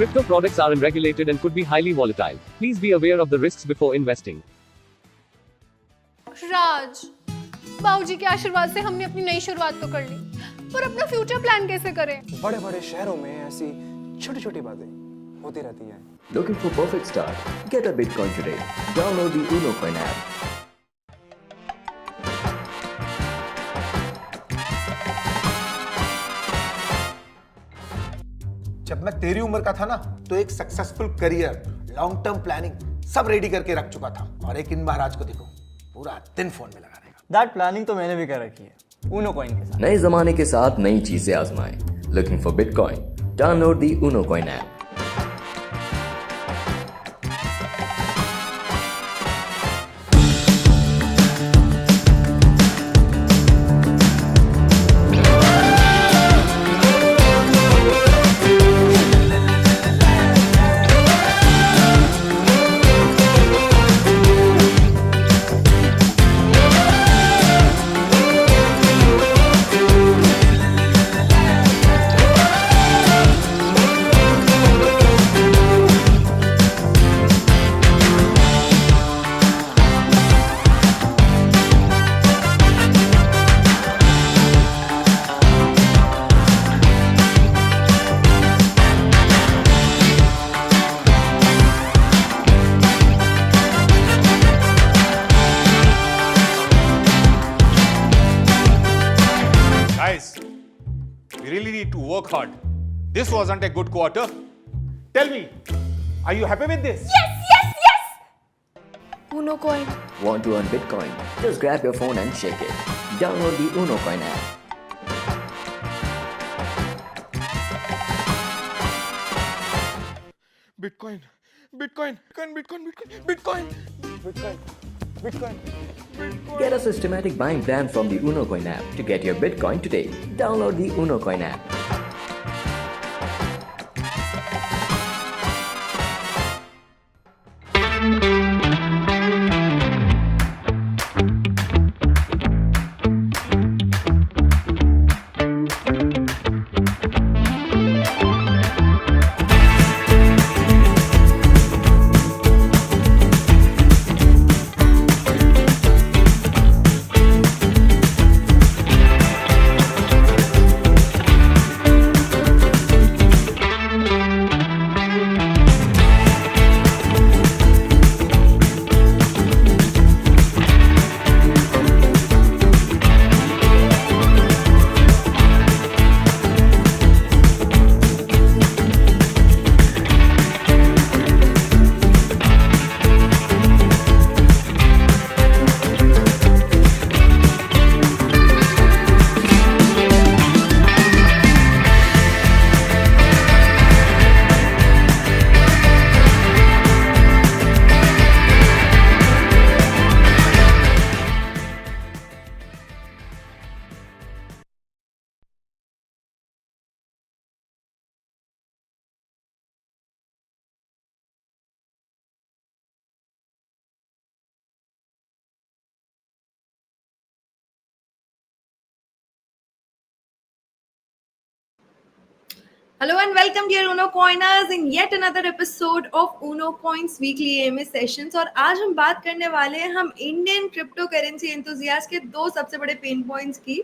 Crypto products are unregulated and could be highly volatile. Please be aware of the risks before investing. राज, बाबूजी के आशीर्वाद से हमने अपनी नई शुरुआत तो कर ली, पर अपना फ्यूचर प्लान कैसे करें? बड़े-बड़े शहरों में ऐसी छोटी-छोटी बातें होती रहती हैं। Looking for perfect start? Get a Bitcoin today. Download the Uno Coin app. जब मैं तेरी उम्र का था ना, तो एक successful career, long term planning सब रेडी करके रख चुका था। और एक इन महाराज को देखो, पूरा दिन फोन में लगा रहेगा। दैट प्लानिंग तो मैंने भी कर रखी है, ऊनो कॉइन के साथ। नए जमाने के साथ नई चीजें आजमाएं। Looking for Bitcoin? Download the Uno Coin app. Guys, we really need to work hard. This wasn't a good quarter. Tell me, are you happy with this? Uno coin. Want to earn Bitcoin? Just grab your phone and shake it. Download the Uno Coin app. Bitcoin, Bitcoin, Bitcoin, Bitcoin, Bitcoin, Bitcoin, Bitcoin, Bitcoin. Get a systematic buying plan from the Uno Coin app to get your Bitcoin today. Download the Uno Coin app. Hello and welcome dear Uno Coiners in yet another episode of Uno Coins Weekly AMA Sessions। और आज हम बात करने वाले हैं हम Indian crypto currency enthusiast के दो सबसे बड़े पेन पॉइंट्स की,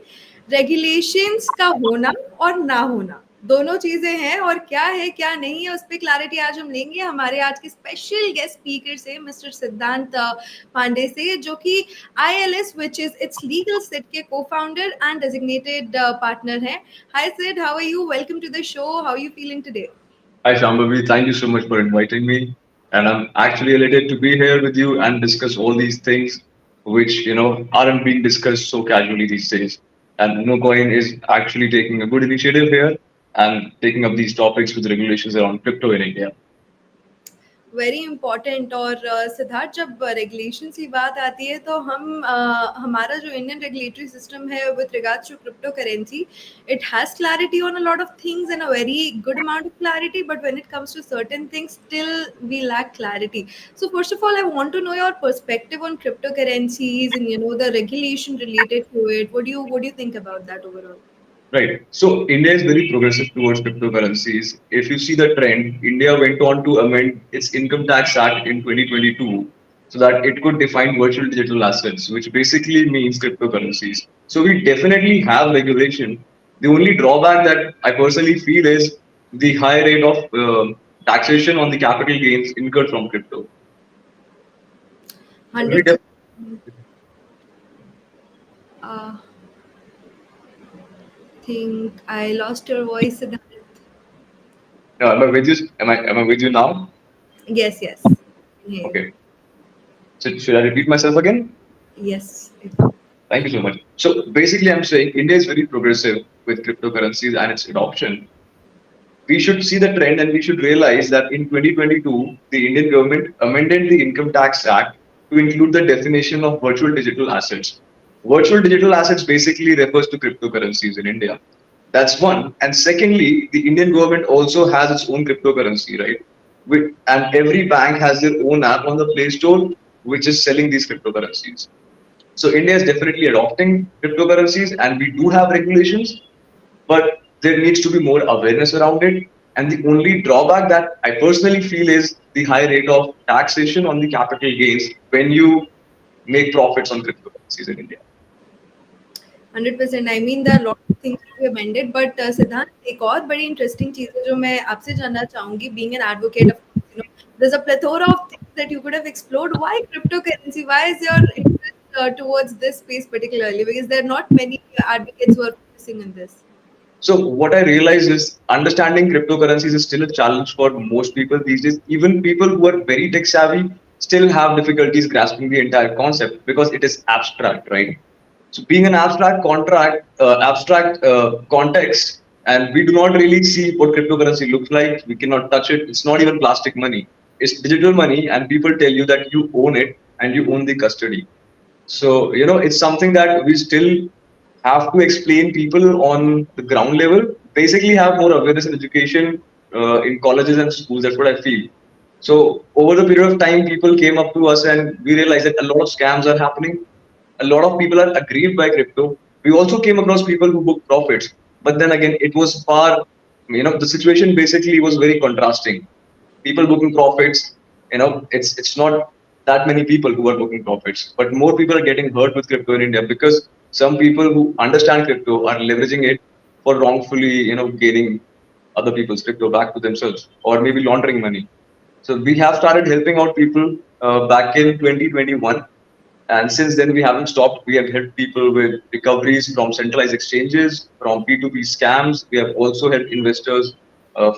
रेगुलेशंस का होना और ना होना। दोनों चीजें हैं और क्या है क्या नहीं है उस पर क्लैरिटी आज हम लेंगे हमारे आज के स्पेशल गेस्ट स्पीकर से, मिस्टर सिद्धांत पांडे से, जो कि ILS which is its Legal Sid के co-founder and designated partner हैं। Hi Sid, how are you? Welcome to the show. How are you feeling today? Hi Shambhavi, thank you so much for inviting me. And I'm actually elated to be here with you and discuss all these things which, aren't being discussed so casually these days. And UnoCoin is actually taking a good initiative here and taking up these topics with regulations around crypto in India. Very important. और सिद्धार्थ, जब regulation की बात आती है तो हमारा जो Indian regulatory system है with regards to crypto currency, it has clarity on a lot of things and a very good amount of clarity, but when it comes to certain things still we lack clarity. So first of all I want to know your perspective on crypto currencies and the regulation related to it. What do you think about that overall? Right. So India is very progressive towards cryptocurrencies. If you see the trend, India went on to amend its Income Tax Act in 2022 so that it could define virtual digital assets, which basically means cryptocurrencies. So we definitely have regulation. The only drawback that I personally feel is the high rate of taxation on the capital gains incurred from crypto. We 100%. def- Uh, think I lost your voice, Siddhant. am I with you? Am I with you now? Yes, yes. I can hear you. Okay. So should I repeat myself again? Yes. Thank you so much. So basically, I'm saying India is very progressive with cryptocurrencies and its adoption. We should see the trend and we should realize that in 2022, the Indian government amended the Income Tax Act to include the definition of virtual digital assets. Virtual digital assets basically refers to cryptocurrencies in India. That's one. And secondly, the Indian government also has its own cryptocurrency, right? And every bank has their own app on the Play Store, which is selling these cryptocurrencies. So India is definitely adopting cryptocurrencies, and we do have regulations, but there needs to be more awareness around it. And the only drawback that I personally feel is the high rate of taxation on the capital gains when you make profits on cryptocurrencies in India. 100%. I mean, there are a lot of things to be amended, but सिद्धांत एक और बड़ी interesting चीज है जो मैं आपसे जानना चाहूंगी. Being an advocate, of course, there's a plethora of things that you could have explored. Why cryptocurrency? Why is your interest towards this space particularly? Because there are not many advocates who are focusing on this. So what I realize is understanding cryptocurrencies is still a challenge for most people these days. Even people who are very tech savvy still have difficulties grasping the entire concept because it is abstract, right? So being an abstract context, and we do not really see what cryptocurrency looks like. We cannot touch it. It's not even plastic money. It's digital money, and people tell you that you own it and you own the custody. So it's something that we still have to explain people on the ground level. Basically, have more awareness and education in colleges and schools. That's what I feel. So over the period of time, people came up to us and we realized that a lot of scams are happening. A lot of people are aggrieved by crypto. We also came across people who booked profits. But then again, it was the situation basically was very contrasting. People booking profits, it's not that many people who are booking profits, but more people are getting hurt with crypto in India because some people who understand crypto are leveraging it for wrongfully, gaining other people's crypto back to themselves or maybe laundering money. So we have started helping out people back in 2021. And since then, we haven't stopped. We have helped people with recoveries from centralized exchanges, from P2P scams. We have also helped investors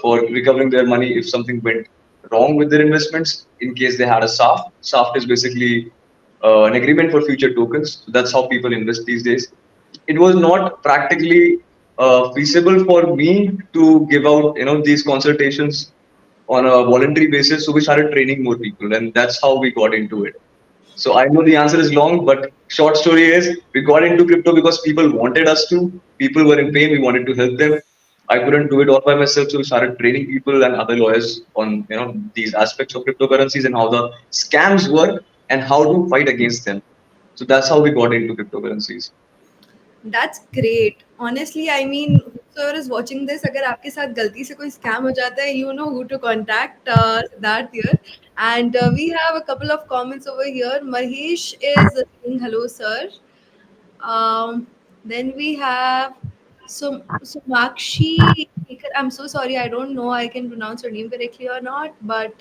for recovering their money if something went wrong with their investments in case they had a SAFT. SAFT is basically an agreement for future tokens. So that's how people invest these days. It was not practically feasible for me to give out, these consultations on a voluntary basis. So we started training more people, and that's how we got into it. So I know the answer is long, but short story is we got into crypto because people wanted us to. People were in pain. We wanted to help them. I couldn't do it all by myself, so we started training people and other lawyers on these aspects of cryptocurrencies and how the scams work and how to fight against them. So that's how we got into cryptocurrencies. That's great. Honestly, I mean, whoever is watching this, अगर आपके साथ गलती से कोई scam हो जाता है, you know who to contact. Siddharth here, and we have a couple of comments over here. Mahesh is saying hello, sir. Then we have Somakshi. I'm so sorry, I don't know I can pronounce her name correctly or not. But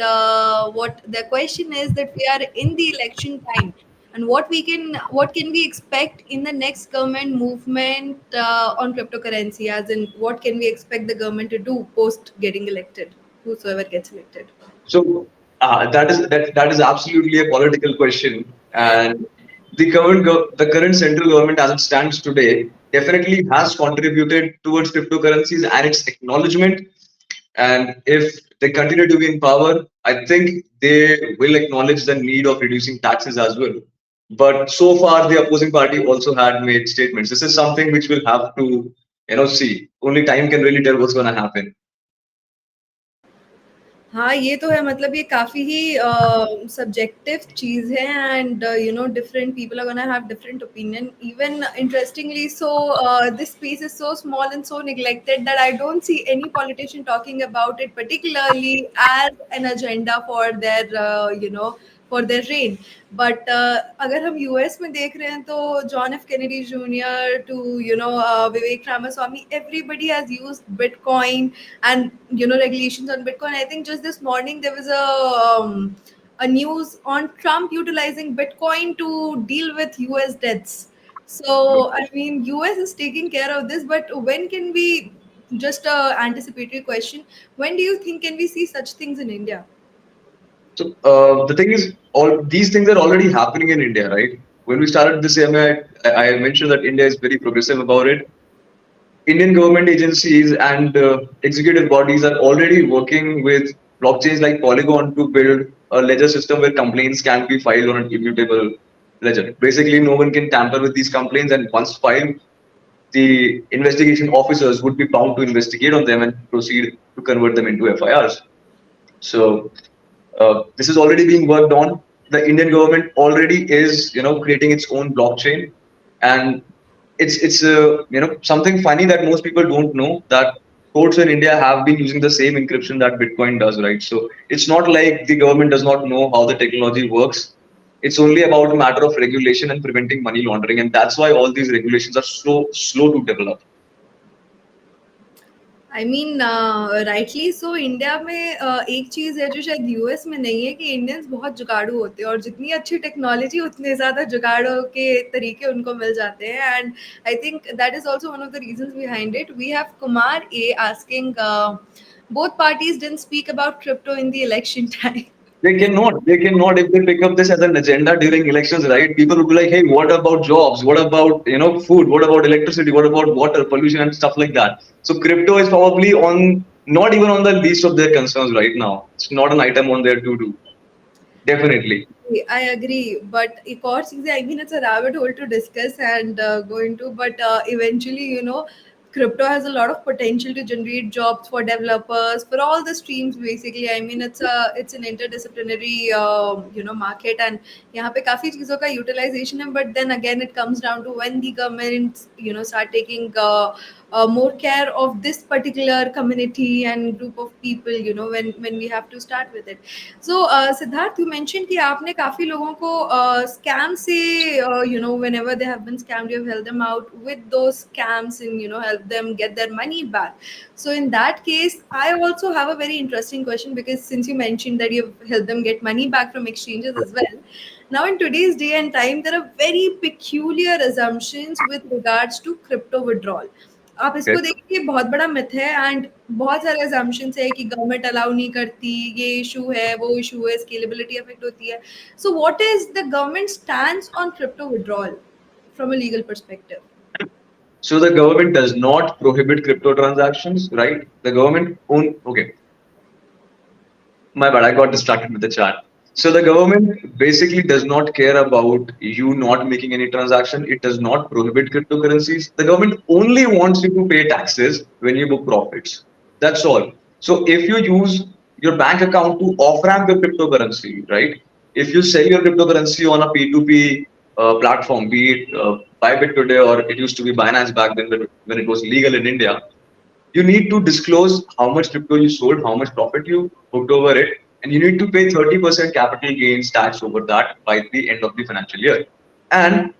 what the question is that we are in the election time, and what can we expect in the next government movement on cryptocurrency? As in, what can we expect the government to do post getting elected, whosoever gets elected? So that is absolutely a political question, and the current central government, as it stands today, definitely has contributed towards cryptocurrencies and its acknowledgement. And if they continue to be in power, I think they will acknowledge the need of reducing taxes as well. But so far, the opposing party also had made statements. This is something which we'll have to, see. Only time can really tell what's going to happen. हाँ, ये तो है, मतलब ये काफ़ी ही subjective चीज़ है and you know different people are gonna have different opinion. Even interestingly so this space is so small and so neglected that I don't see any politician talking about it particularly as an agenda for their you know for their reign. But अगर हम US में देख रहे हैं तो John F Kennedy junior to you know Vivek Ramaswamy, everybody has used bitcoin and you know regulations on bitcoin. I think just this morning there was a news on Trump utilizing bitcoin to deal with US debts. So I mean US is taking care of this, but when can we, just a anticipatory question, when do you think can we see such things in India? So the thing is, all these things are already happening in India, right? When we started this MA, I mentioned that India is very progressive about it. Indian government agencies and executive bodies are already working with blockchains like Polygon to build a ledger system where complaints can be filed on an immutable ledger. Basically, no one can tamper with these complaints, and once filed, the investigation officers would be bound to investigate on them and proceed to convert them into FIRs. So this is already being worked on. The Indian government already is, creating its own blockchain, and it's something funny that most people don't know, that courts in India have been using the same encryption that Bitcoin does, right? So it's not like the government does not know how the technology works. It's only about a matter of regulation and preventing money laundering, and that's why all these regulations are so slow to develop. I mean rightly so. India में एक चीज़ है जो शायद US में नहीं है, कि Indians बहुत जुगाड़ू होते हैं और जितनी अच्छी टेक्नोलॉजी उतने ज़्यादा जुगाड़ों के तरीके उनको मिल जाते हैं. And I think that is also one of the reasons behind it. We have Kumar a asking both parties didn't speak about crypto in the election time. They cannot. They cannot. If they pick up this as an agenda during elections, right? People will be like, "Hey, what about jobs? What about food? What about electricity? What about water pollution and stuff like that?" So crypto is probably not even on the least of their concerns right now. It's not an item on their to-do. Definitely. I agree, but एक और चीज़ है, I mean it's a rabbit hole to discuss and go into, but eventually crypto has a lot of potential to generate jobs for developers, for all the streams basically. I mean it's an interdisciplinary market, and यहाँ पे काफ़ी चीज़ों का utilization है, but then again it comes down to when the governments start taking more care of this particular community and group of people, when we have to start with it. So Siddharth, you mentioned कि आपने काफ़ी लोगों को scam से whenever they have been scammed, you have helped them out with those scams and help them get their money back. So in that case, I also have a very interesting question, because since you mentioned that you've helped them get money back from exchanges as well. Now in today's day and time, there are very peculiar assumptions with regards to crypto withdrawal. आप इसको देखिए, बहुत बड़ा myth है and बहुत सारे assumptions है कि गवर्नमेंट अलाउ नहीं करती, ये इशू है, वो इशू है, स्केलेबिलिटी अफेक्ट होती है. So what is the government stand on crypto withdrawal from a legal perspective? So the government does not prohibit crypto transactions, right? The government okay. My bad, I got distracted with the chat. So the government basically does not care about you not making any transaction. It does not prohibit cryptocurrencies. The government only wants you to pay taxes when you book profits. That's all. So if you use your bank account to off-ramp your cryptocurrency, right? If you sell your cryptocurrency on a P2P platform, be it Bybit today, or it used to be Binance back then when it was legal in India, you need to disclose how much crypto you sold, how much profit you booked over it, and you need to pay 30% capital gains tax over that by the end of the financial year. And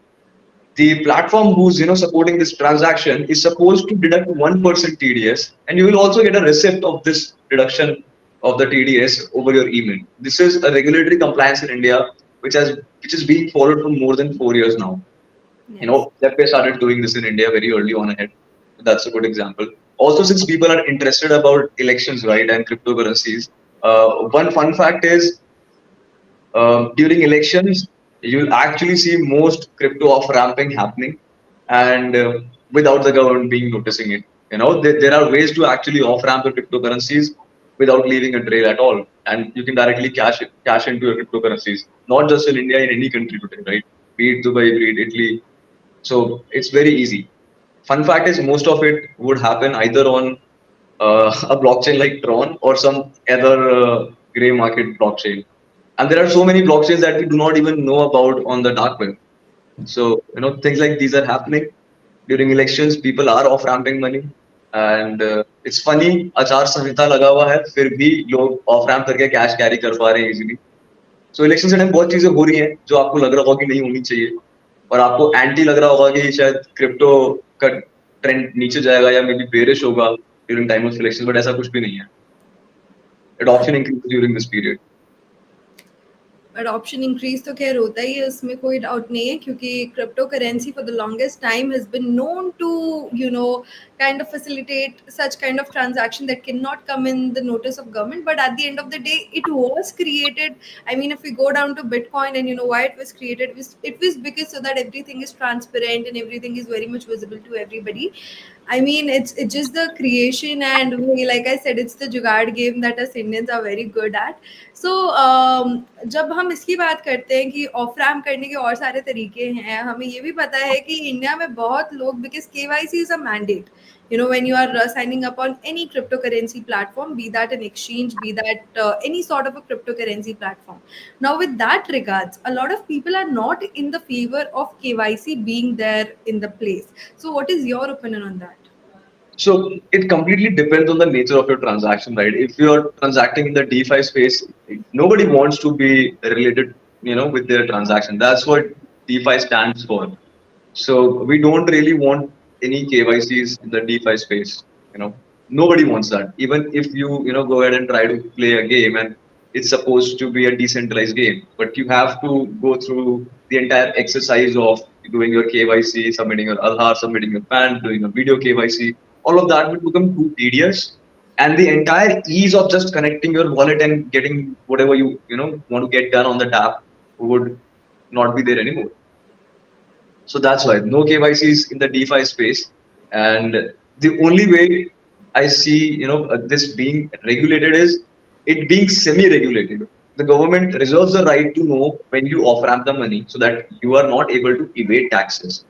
the platform who's supporting this transaction is supposed to deduct 1% TDS, and you will also get a receipt of this deduction of the TDS over your email. This is a regulatory compliance in India which is being followed for more than 4 years now. Yes. They started doing this in India very early on ahead. That's a good example. Also, since people are interested about elections, right, and cryptocurrencies, one fun fact is during elections, you'll actually see most crypto off-ramping happening, and without the government being noticing it. There are ways to actually off-ramp your cryptocurrencies without leaving a trail at all, and you can directly cash into your cryptocurrencies, not just in India, in any country today, right? Be it Dubai, be it Italy. So it's very easy. Fun fact is most of it would happen either on a blockchain like Tron or some other gray market blockchain. And there are so many blockchains that we do not even know about on the dark web. So, things like these are happening during elections. People are off ramping money. And it's funny, आचार संहिता लगा हुआ है फिर भी लोग of ramp करके cash carry कर पा रहे हैं इजीली. सो इलेक्शन से टाइम बहुत चीजें हो रही हैं जो आपको लग रहा होगा कि नहीं होनी चाहिए और आपको एंटी लग रहा होगा कि शायद क्रिप्टो का ट्रेंड नीचे जाएगा या मे बी बेरिश होगा during time of election, but ऐसा कुछ भी नहीं है. Adoption increase during this period. adoption increase तो खैर होता ही है, उसमें कोई डाउट नहीं है, क्योंकि crypto currency for the longest time has been known to kind of facilitate such kind of transaction that cannot come in the notice of government. But at the end of the day, it was created. I mean, if we go down to Bitcoin and why it was created, it was because so that everything is transparent and everything is very much visible to everybody. I mean, it's just the creation, and like I said, it's the jugaad game that us Indians are very good at. So जब हम इसकी बात करते हैं कि of ramp करने के और सारे तरीके हैं, हमें ये भी पता है कि इंडिया में बहुत लोग, because KYC is a mandate, when you are signing up on any cryptocurrency platform, be that an exchange, be that any sort of a cryptocurrency platform. Now with that regards, a lot of people are not in the favor of KYC being there in the place. So what is your opinion on that? So it completely depends on the nature of your transaction, right? If you're transacting in the DeFi space, nobody wants to be related, with their transaction. That's what DeFi stands for. So we don't really want any KYCs in the DeFi space. Nobody wants that. Even if you, go ahead and try to play a game and it's supposed to be a decentralized game, but you have to go through the entire exercise of doing your KYC, submitting your Aadhaar, submitting your PAN, doing a video KYC. All of that would become too tedious, and the entire ease of just connecting your wallet and getting whatever you want to get done on the tap would not be there anymore. So that's why no KYCs in the DeFi space, and the only way I see this being regulated is it being semi-regulated. The government reserves the right to know when you off ramp the money so that you are not able to evade taxes,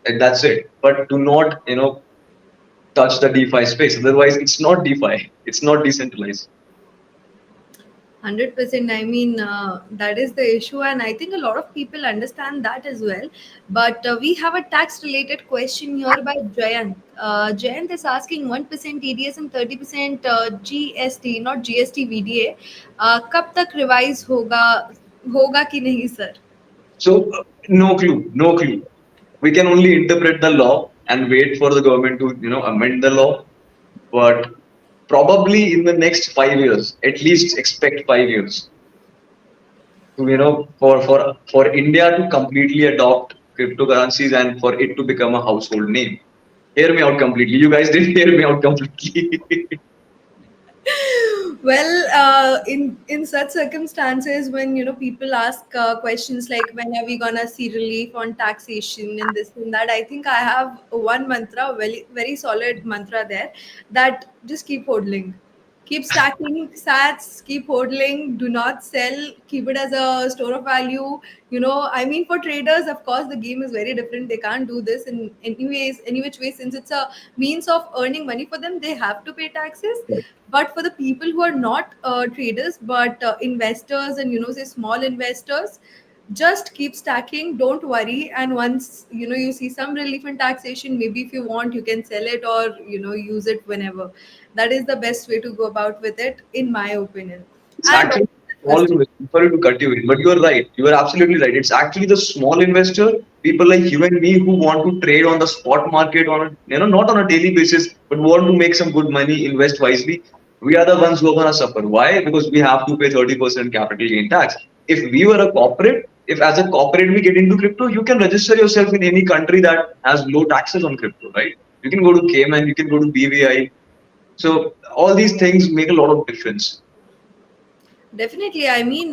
and that's it. But do not touch the DeFi space. Otherwise, it's not DeFi. It's not decentralized. 100%. I mean, that is the issue, and I think a lot of people understand that as well. But we have a tax-related question here by Jayant. Jayant is asking 1% TDS and 30% GST, not GST VDA. कब तक revise होगा कि नहीं, sir? So no clue, no clue. We can only interpret the law and wait for the government to amend the law, but probably in the next 5 years, at least expect 5 years to for India to completely adopt cryptocurrencies and for it to become a household name. Hear me out completely. You guys didn't hear me out completely. Well, in such circumstances, when people ask questions like when are we gonna see relief on taxation and this and that, I think I have one mantra, very very solid mantra there, that just keep hodling, keep stacking sats, keep hodling, do not sell, keep it as a store of value. I mean, for traders, of course, the game is very different. They can't do this in any which way, since it's a means of earning money for them. They have to pay taxes. But for the people who are not traders but investors and say small investors, just keep stacking, don't worry, and once you see some relief in taxation, maybe if you want you can sell it or use it whenever. That is the best way to go about with it, in my opinion. It's actually small investor. Sorry to cut you in, but you are right. You are absolutely right. It's actually the small investor, people like you and me, who want to trade on the spot market on not on a daily basis, but want to make some good money, invest wisely. We are the ones who are going to suffer. Why? Because we have to pay 30% capital gain tax. If we were a corporate, if as a corporate we get into crypto, you can register yourself in any country that has low taxes on crypto, right? You can go to Cayman, you can go to BVI. So all these things make a lot of difference. Definitely. I mean,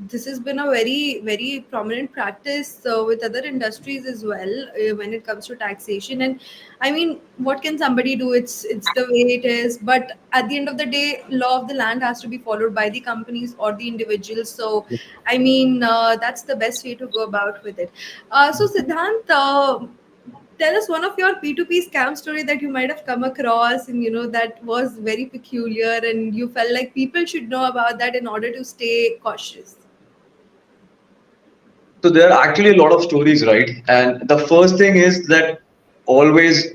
this has been a very, very prominent practice with other industries as well when it comes to taxation. And I mean, what can somebody do? It's the way it is. But at the end of the day, law of the land has to be followed by the companies or the individuals. So, I mean, that's the best way to go about with it. So, Siddhant, tell us one of your P2P scam story that you might have come across, and that was very peculiar, and you felt like people should know about that in order to stay cautious. So there are actually a lot of stories, right? And the first thing is that always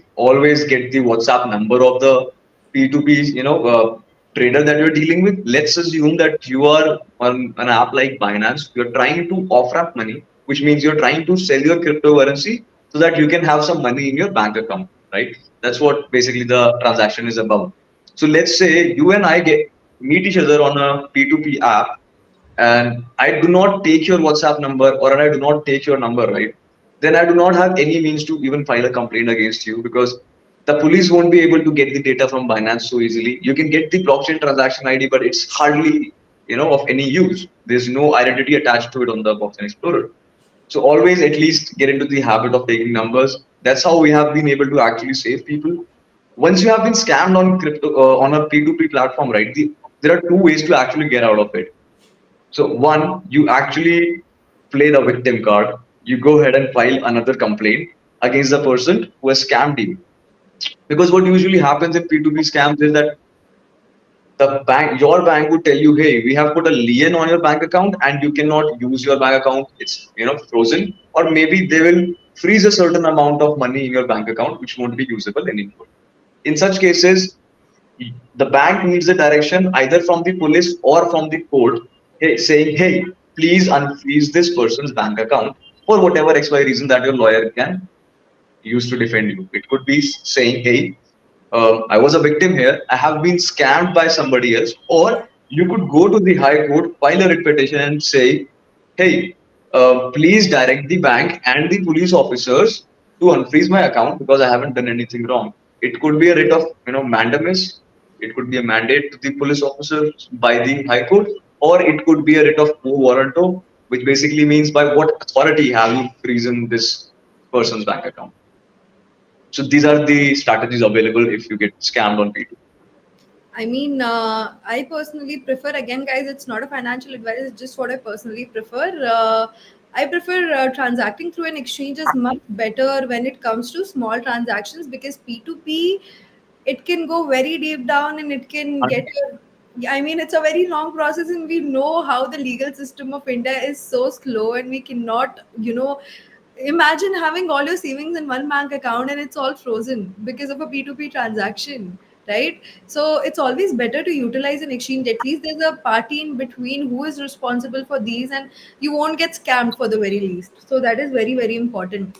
get the WhatsApp number of the P2P, trader that you're dealing with. Let's assume that you are on an app like Binance. You're trying to off ramp money, which means you're trying to sell your cryptocurrency so that you can have some money in your bank account, right? That's what basically the transaction is about. So let's say you and I get meet each other on a P2P app, and I do not take your WhatsApp number, or I do not take your number, right? Then I do not have any means to even file a complaint against you, because the police won't be able to get the data from Binance so easily. You can get the blockchain transaction ID, but it's hardly, of any use. There's no identity attached to it on the blockchain explorer. So always at least get into the habit of taking numbers. That's how we have been able to actually save people. Once you have been scammed on crypto, on a P2P platform, right? There are two ways to actually get out of it. So one, you actually play the victim card. You go ahead and file another complaint against the person who has scammed you. Because what usually happens in P2P scams is that your bank would tell you, hey, we have put a lien on your bank account and you cannot use your bank account. It's frozen. Or maybe they will freeze a certain amount of money in your bank account which won't be usable anymore. In such cases, the bank needs a direction either from the police or from the court, saying, hey, please unfreeze this person's bank account for whatever XY reason that your lawyer can use to defend you. It could be saying, hey, I was a victim here, I have been scammed by somebody else. Or you could go to the high court, file a writ petition and say, hey, please direct the bank and the police officers to unfreeze my account because I haven't done anything wrong. It could be a writ of mandamus. It could be a mandate to the police officers by the high court, or it could be a writ of quo warranto, which basically means by what authority have you frozen this person's bank account. So these are the strategies available if you get scammed on P2. I mean, I personally prefer, again, guys, it's not a financial advice, it's just what I personally prefer. I prefer transacting through an exchange is much better when it comes to small transactions, because P2P, it can go very deep down and it can get your. I mean, it's a very long process, and we know how the legal system of India is so slow, and we cannot, imagine having all your savings in one bank account and it's all frozen because of a P2P transaction, right? So it's always better to utilize an exchange. At least there's a party in between who is responsible for these, and you won't get scammed for the very least. So that is very, very important.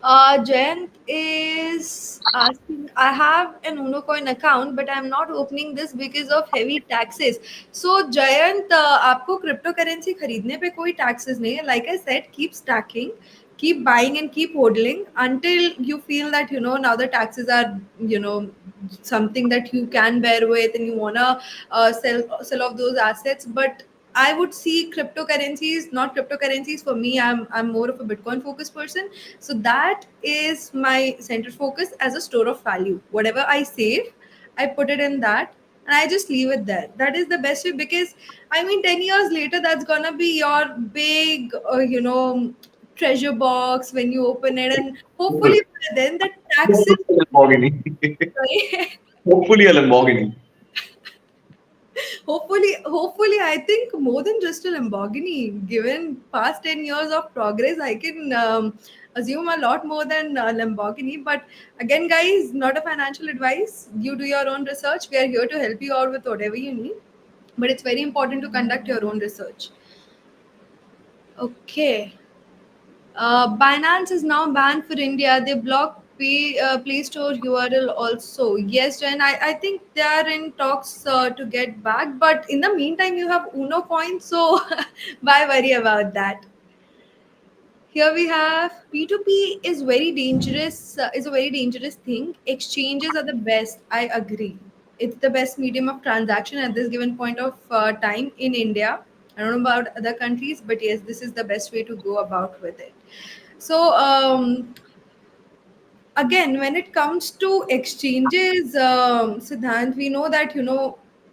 Jayant is asking, I have an Uno Coin account, but I'm not opening this because of heavy taxes. So, Jayant, आपको crypto currency खरीदने पे कोई taxes नहीं है. Like I said, keep stacking, keep buying and keep hodling until you feel that, now the taxes are, something that you can bear with, and you want to sell off those assets. But I would see cryptocurrencies, not cryptocurrencies. For me, I'm more of a Bitcoin focused person. So that is my center focus as a store of value. Whatever I save, I put it in that and I just leave it there. That is the best way, because I mean, 10 years later, that's gonna be your big, treasure box when you open it, and hopefully by then the taxes. Hopefully a Lamborghini. Sorry. Hopefully a Lamborghini. Hopefully I think more than just a Lamborghini. Given past 10 years of progress, I can assume a lot more than a Lamborghini. But again, guys, not a financial advice. You do your own research. We are here to help you out with whatever you need, but it's very important to conduct your own research. Okay. Binance is now banned for India. They block Play Store URL also. Yes, Jen, I think they are in talks to get back. But in the meantime, you have Uno Coin, so why worry about that? Here we have P2P is very dangerous. Is a very dangerous thing. Exchanges are the best. I agree. It's the best medium of transaction at this given point of time in India. I don't know about other countries, but yes, this is the best way to go about with it. So again, when it comes to exchanges, Siddhant, we know that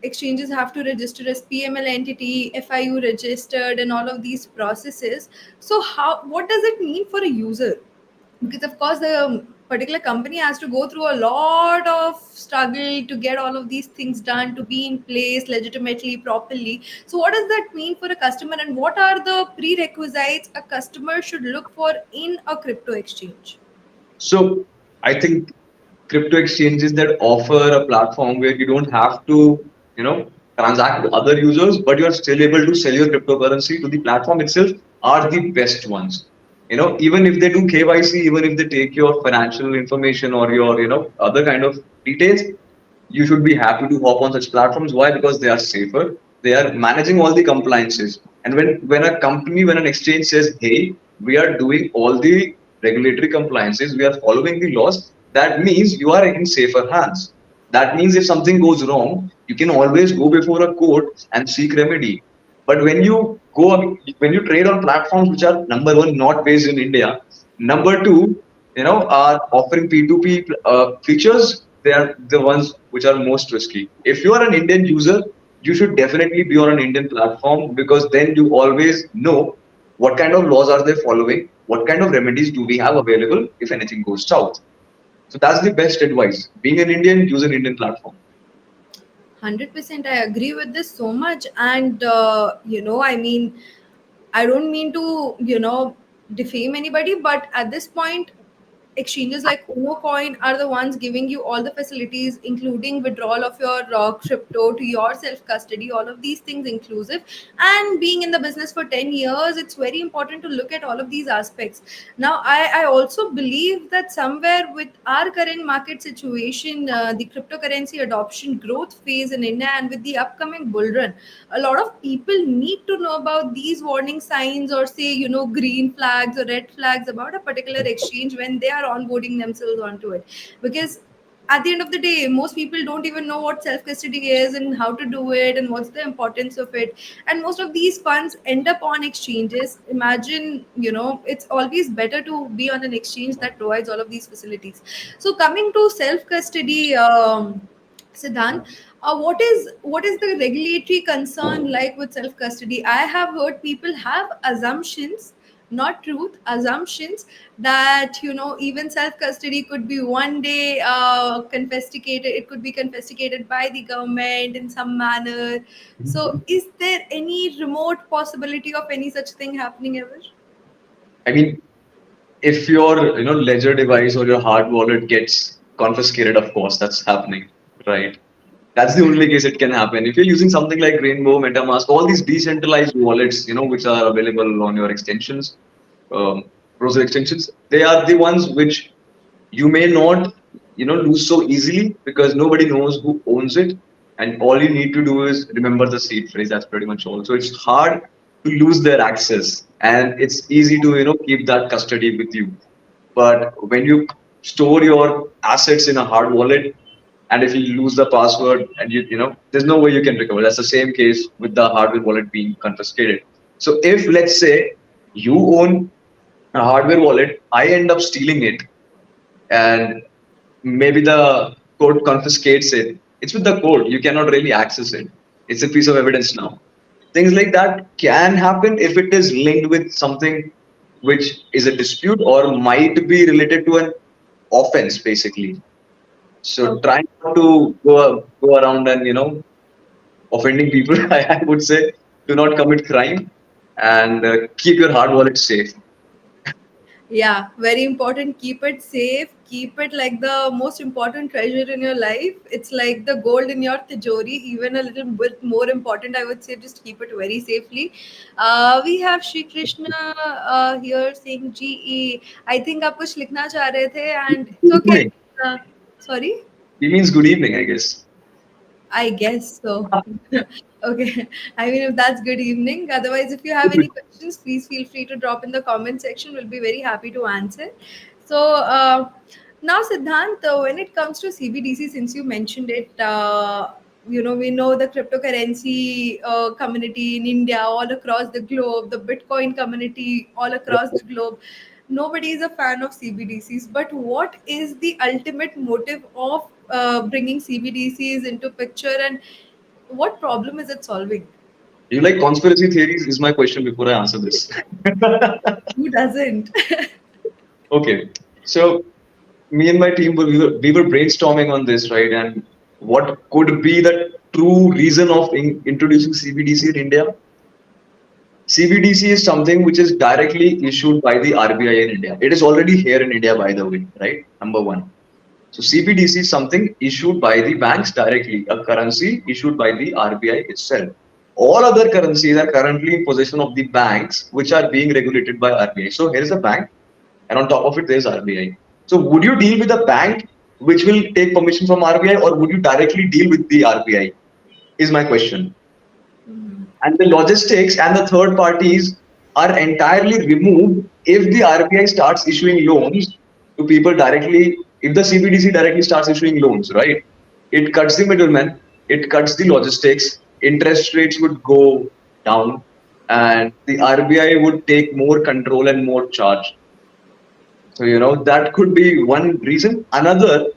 exchanges have to register as PML entity, FIU registered, and all of these processes. So what does it mean for a user? because of course the particular company has to go through a lot of struggle to get all of these things done, to be in place legitimately, properly. So what does that mean for a customer, and what are the prerequisites a customer should look for in a crypto exchange? So I think crypto exchanges that offer a platform where you don't have to, transact with other users, but you are still able to sell your cryptocurrency to the platform itself are the best ones. Even if they do KYC, even if they take your financial information or your, other kind of details, you should be happy to hop on such platforms. Why? Because they are safer. They are managing all the compliances. And when a company, when an exchange says, hey, we are doing all the regulatory compliances, we are following the laws, that means you are in safer hands. That means if something goes wrong, you can always go before a court and seek remedy. But when you trade on platforms which are number one, not based in India, number two, are offering P2P features, they are the ones which are most risky. If you are an Indian user, you should definitely be on an Indian platform, because then you always know what kind of laws are they following, what kind of remedies do we have available if anything goes south. So that's the best advice. Being an Indian, use an Indian platform. 100% I agree with this so much. And I mean, I don't mean to defame anybody, but at this point exchanges like Uno Coin are the ones giving you all the facilities, including withdrawal of your crypto to your self custody, all of these things inclusive. And being in the business for 10 years, it's very important to look at all of these aspects. Now, I also believe that somewhere with our current market situation, the cryptocurrency adoption growth phase in India, and with the upcoming bull run, a lot of people need to know about these warning signs, or say, green flags or red flags about a particular exchange when they are onboarding themselves onto it. Because at the end of the day, most people don't even know what self custody is and how to do it and what's the importance of it. And most of these funds end up on exchanges. Imagine, it's always better to be on an exchange that provides all of these facilities. So coming to self custody, Siddhant, what is the regulatory concern like with self custody? I have heard people have assumptions, not truth, assumptions, that even self custody could be one day confiscated. It could be confiscated by the government in some manner. So, is there any remote possibility of any such thing happening ever? I mean, if your ledger device or your hard wallet gets confiscated, of course that's happening, right? That's the only case it can happen. If you're using something like Rainbow, MetaMask, all these decentralized wallets, which are available on your extensions, browser extensions, they are the ones which you may not, lose so easily, because nobody knows who owns it, and all you need to do is remember the seed phrase. That's pretty much all. So it's hard to lose their access, and it's easy to keep that custody with you. But when you store your assets in a hard wallet, and if you lose the password, and there's no way you can recover. That's the same case with the hardware wallet being confiscated. So if, let's say, you own a hardware wallet, I end up stealing it, and maybe the court confiscates it. It's with the court. You cannot really access it. It's a piece of evidence now. Things like that can happen if it is linked with something which is a dispute or might be related to an offense, basically. So Okay. try not to go around and offending people. I would say, do not commit crime, and keep your hard wallet safe. Yeah, very important. Keep it safe. Keep it like the most important treasure in your life. It's like the gold in your tijori, even a little bit more important. I would say just keep it very safely. We have Shri Krishna here saying GE. I think आप कुछ लिखना चाह रहे थे, and it's Good okay. evening. Sorry. He means good evening, I guess. I guess so. Okay. I mean, if that's good evening. Otherwise, if you have any questions, please feel free to drop in the comment section. We'll be very happy to answer. So, now, Siddhant, when it comes to CBDC, since you mentioned it, we know the cryptocurrency community in India, all across the globe, the Bitcoin community all across the globe. Nobody is a fan of CBDCs, but what is the ultimate motive of bringing CBDCs into picture, and what problem is it solving? You like conspiracy theories? Is my question before I answer this. Who doesn't? Okay. So me and my team we were brainstorming on this, right? And what could be the true reason of introducing CBDC in India? CBDC is something which is directly issued by the RBI in India. It is already here in India, by the way, right? Number one. So CBDC is something issued by the banks directly, a currency issued by the RBI itself. All other currencies are currently in possession of the banks, which are being regulated by RBI. So here is a bank, and on top of it, there is RBI. So would you deal with a bank which will take permission from RBI, or would you directly deal with the RBI? Is my question. And the logistics and the third parties are entirely removed if the RBI starts issuing loans to people directly. If the CBDC directly starts issuing loans, right? It cuts the middleman, it cuts the logistics, interest rates would go down, and the RBI would take more control and more charge. So, that could be one reason. Another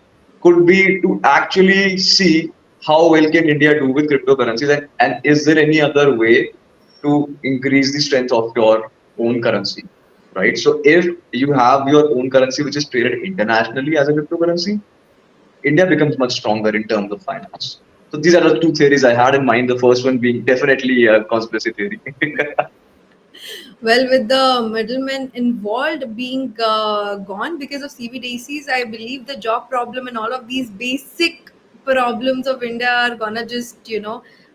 could be to actually see how well can India do with cryptocurrencies, and is there any other way to increase the strength of your own currency, right? So if you have your own currency which is traded internationally as a cryptocurrency, India becomes much stronger in terms of finance. So these are the two theories I had in mind. The first one being definitely a conspiracy theory. Well, with the middlemen involved being gone because of CBDCs, I believe the job problem and all of these basic problems of India are gonna just,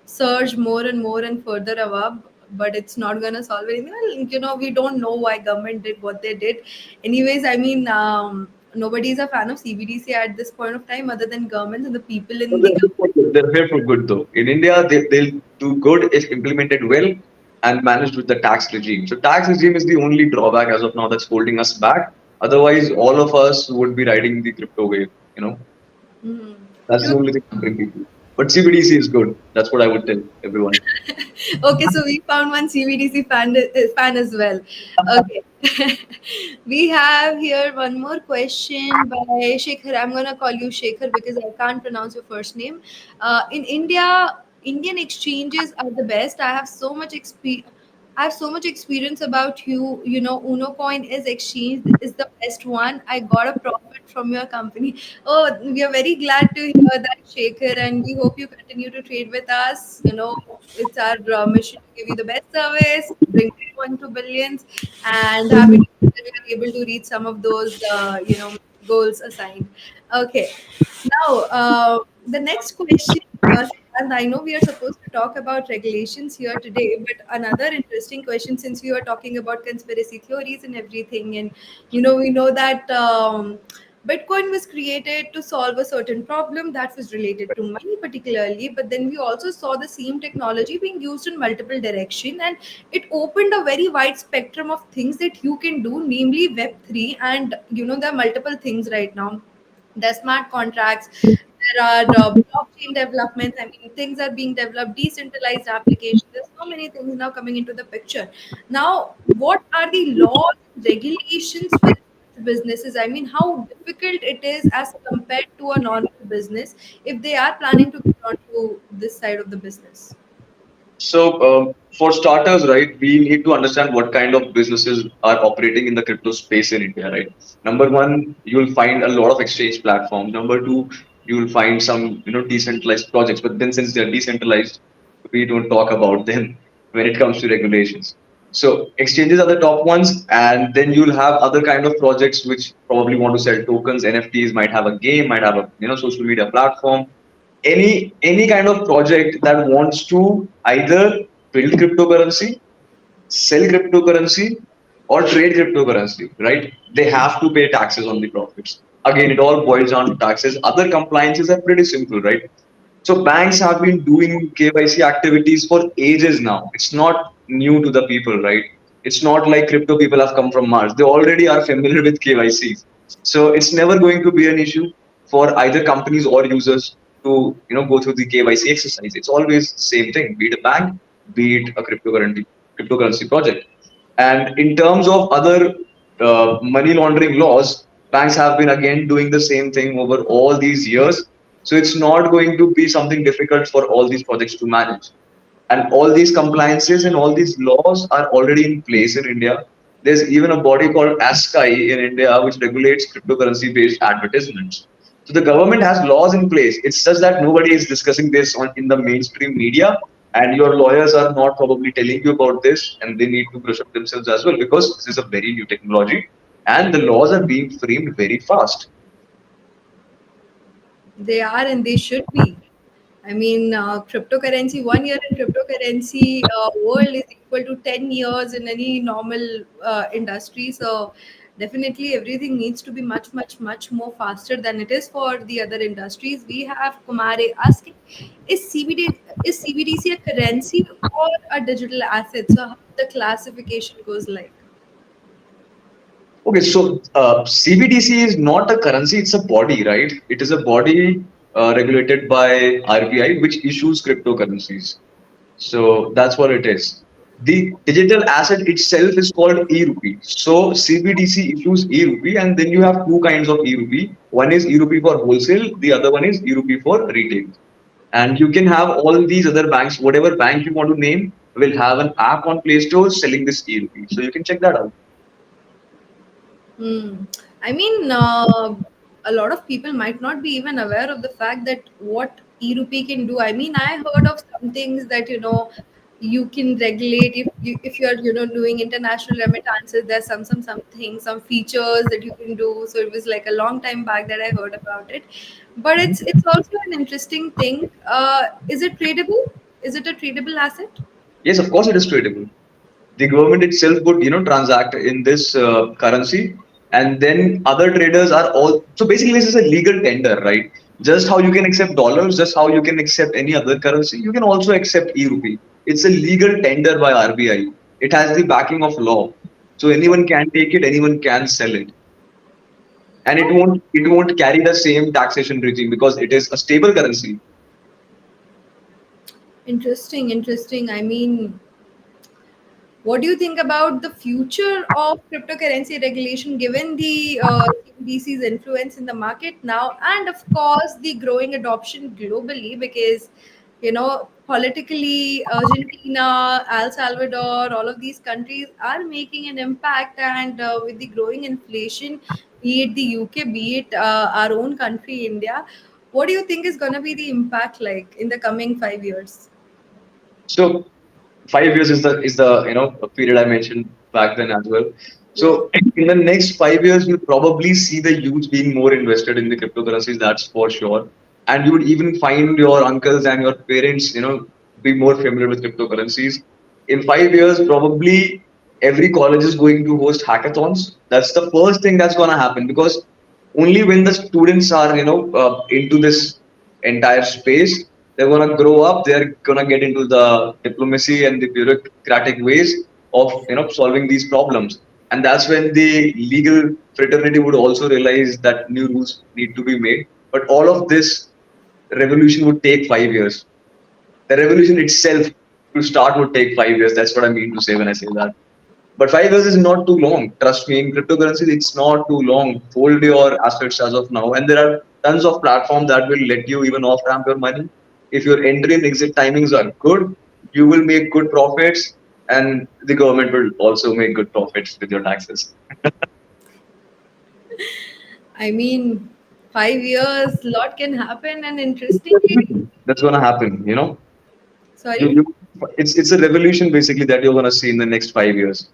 surge more and more and further above. But it's not gonna solve anything. Well, we don't know why government did what they did. Anyways, I mean, nobody is a fan of CBDC at this point of time, other than governments and the people in the They're here for good though. In India, they'll do good if implemented well and managed with the tax regime. So tax regime is the only drawback as of now that's holding us back. Otherwise, all of us would be riding the crypto wave. That's the only thing to bring people. But CBDC is good. That's what I would tell everyone. Okay, so we found one CBDC fan as well. Okay. We have here one more question by Shekhar. I'm gonna call you Shekhar because I can't pronounce your first name. In India, Indian exchanges are the best. I have so much experience about you. Uno Coin is exchange is the best one. I got a profit from your company. Oh, we are very glad to hear that, Shekhar, and we hope you continue to trade with us. It's our mission to give you the best service, bring one to billions, and happy that we are able to reach some of those, goals assigned. Okay, now the next question. And I know we are supposed to talk about regulations here today, but another interesting question, since we were talking about conspiracy theories and everything, and we know that Bitcoin was created to solve a certain problem that was related to money, particularly. But then we also saw the same technology being used in multiple directions, and it opened a very wide spectrum of things that you can do, namely Web3, and there are multiple things right now. There are smart contracts. There are blockchain developments. I mean, things are being developed, decentralized applications. There's so many things now coming into the picture. Now, what are the laws, regulations with businesses? I mean, how difficult it is as compared to a normal business if they are planning to get onto this side of the business? So, for starters, right, we need to understand what kind of businesses are operating in the crypto space in India, right? Number one, you'll find a lot of exchange platforms. Number two, you'll find some, decentralized projects. But then, since they're decentralized, we don't talk about them when it comes to regulations. So, exchanges are the top ones, and then you'll have other kind of projects which probably want to sell tokens. NFTs might have a game, might have a social media platform, any kind of project that wants to either build cryptocurrency, sell cryptocurrency, or trade cryptocurrency, right? They have to pay taxes on the profits. Again, it all boils down to taxes. Other compliances are pretty simple, right? So banks have been doing KYC activities for ages now. It's not new to the people, right? It's not like crypto people have come from Mars. They already are familiar with KYC. So it's never going to be an issue for either companies or users to go through the KYC exercise. It's always the same thing, be it a bank, be it a cryptocurrency project. And in terms of other money laundering laws, banks have been again doing the same thing over all these years. So it's not going to be something difficult for all these projects to manage. And all these compliances and all these laws are already in place in India. There's even a body called ASCI in India which regulates cryptocurrency based advertisements. So the government has laws in place. It's just that nobody is discussing this on in the mainstream media, and your lawyers are not probably telling you about this, and they need to brush up themselves as well because this is a very new technology, and the laws are being framed very fast. They are and they should be. I mean, cryptocurrency, 1 year in cryptocurrency world is equal to 10 years in any normal industry. So definitely everything needs to be much, much, much more faster than it is for the other industries. We have Kumare asking, is CBDC a currency or a digital asset? So how the classification goes like? Okay, so CBDC is not a currency, it's a body, right? It is a body regulated by RBI, which issues cryptocurrencies. So that's what it is. The digital asset itself is called e-rupee. So CBDC issues e-rupee, and then you have two kinds of e-rupee. One is e-rupee for wholesale, the other one is e-rupee for retail. And you can have all these other banks, whatever bank you want to name, will have an app on Play Store selling this e-rupee. So you can check that out. Hmm. I mean, a lot of people might not be even aware of the fact that what e-rupee can do. I mean, I heard of some things that you can regulate if you're doing international remittances. There's some features that you can do. So it was like a long time back that I heard about it. But it's also an interesting thing. Is it tradable? Is it a tradable asset? Yes, of course it is tradable. The government itself would transact in this currency, and then other traders are all. So basically this is a legal tender, right? Just how you can accept dollars, just how you can accept any other currency, you can also accept e-rupee. It's a legal tender by RBI. It has the backing of law, so anyone can take it, anyone can sell it, and it won't carry the same taxation regime because it is a stable currency. Interesting, interesting. I mean, what do you think about the future of cryptocurrency regulation given the CBDC's influence in the market now, and of course the growing adoption globally? Because politically, Argentina, El Salvador, all of these countries are making an impact, and with the growing inflation, be it the UK, be it our own country, India, what do you think is going to be the impact like in the coming 5 years? So 5 years is the period I mentioned back then as well. So in the next 5 years, you'll probably see the youth being more invested in the cryptocurrencies. That's for sure. And you would even find your uncles and your parents, be more familiar with cryptocurrencies. In 5 years, probably every college is going to host hackathons. That's the first thing that's going to happen because only when the students are, into this entire space, they're going to grow up, they're going to get into the diplomacy and the bureaucratic ways of solving these problems, and that's when the legal fraternity would also realize that new rules need to be made. But all of this revolution would take 5 years. The revolution itself to start would take 5 years. That's what I mean to say when I say that. But 5 years is not too long. Trust me, in cryptocurrencies, it's not too long. Hold your assets as of now. And there are tons of platforms that will let you even off ramp your money. If your entry and exit timings are good, you will make good profits, and the government will also make good profits with your taxes. I mean, 5 years, lot can happen, and interestingly, That's going to happen, You, sorry. you, it's a revolution basically that you're going to see in the next 5 years.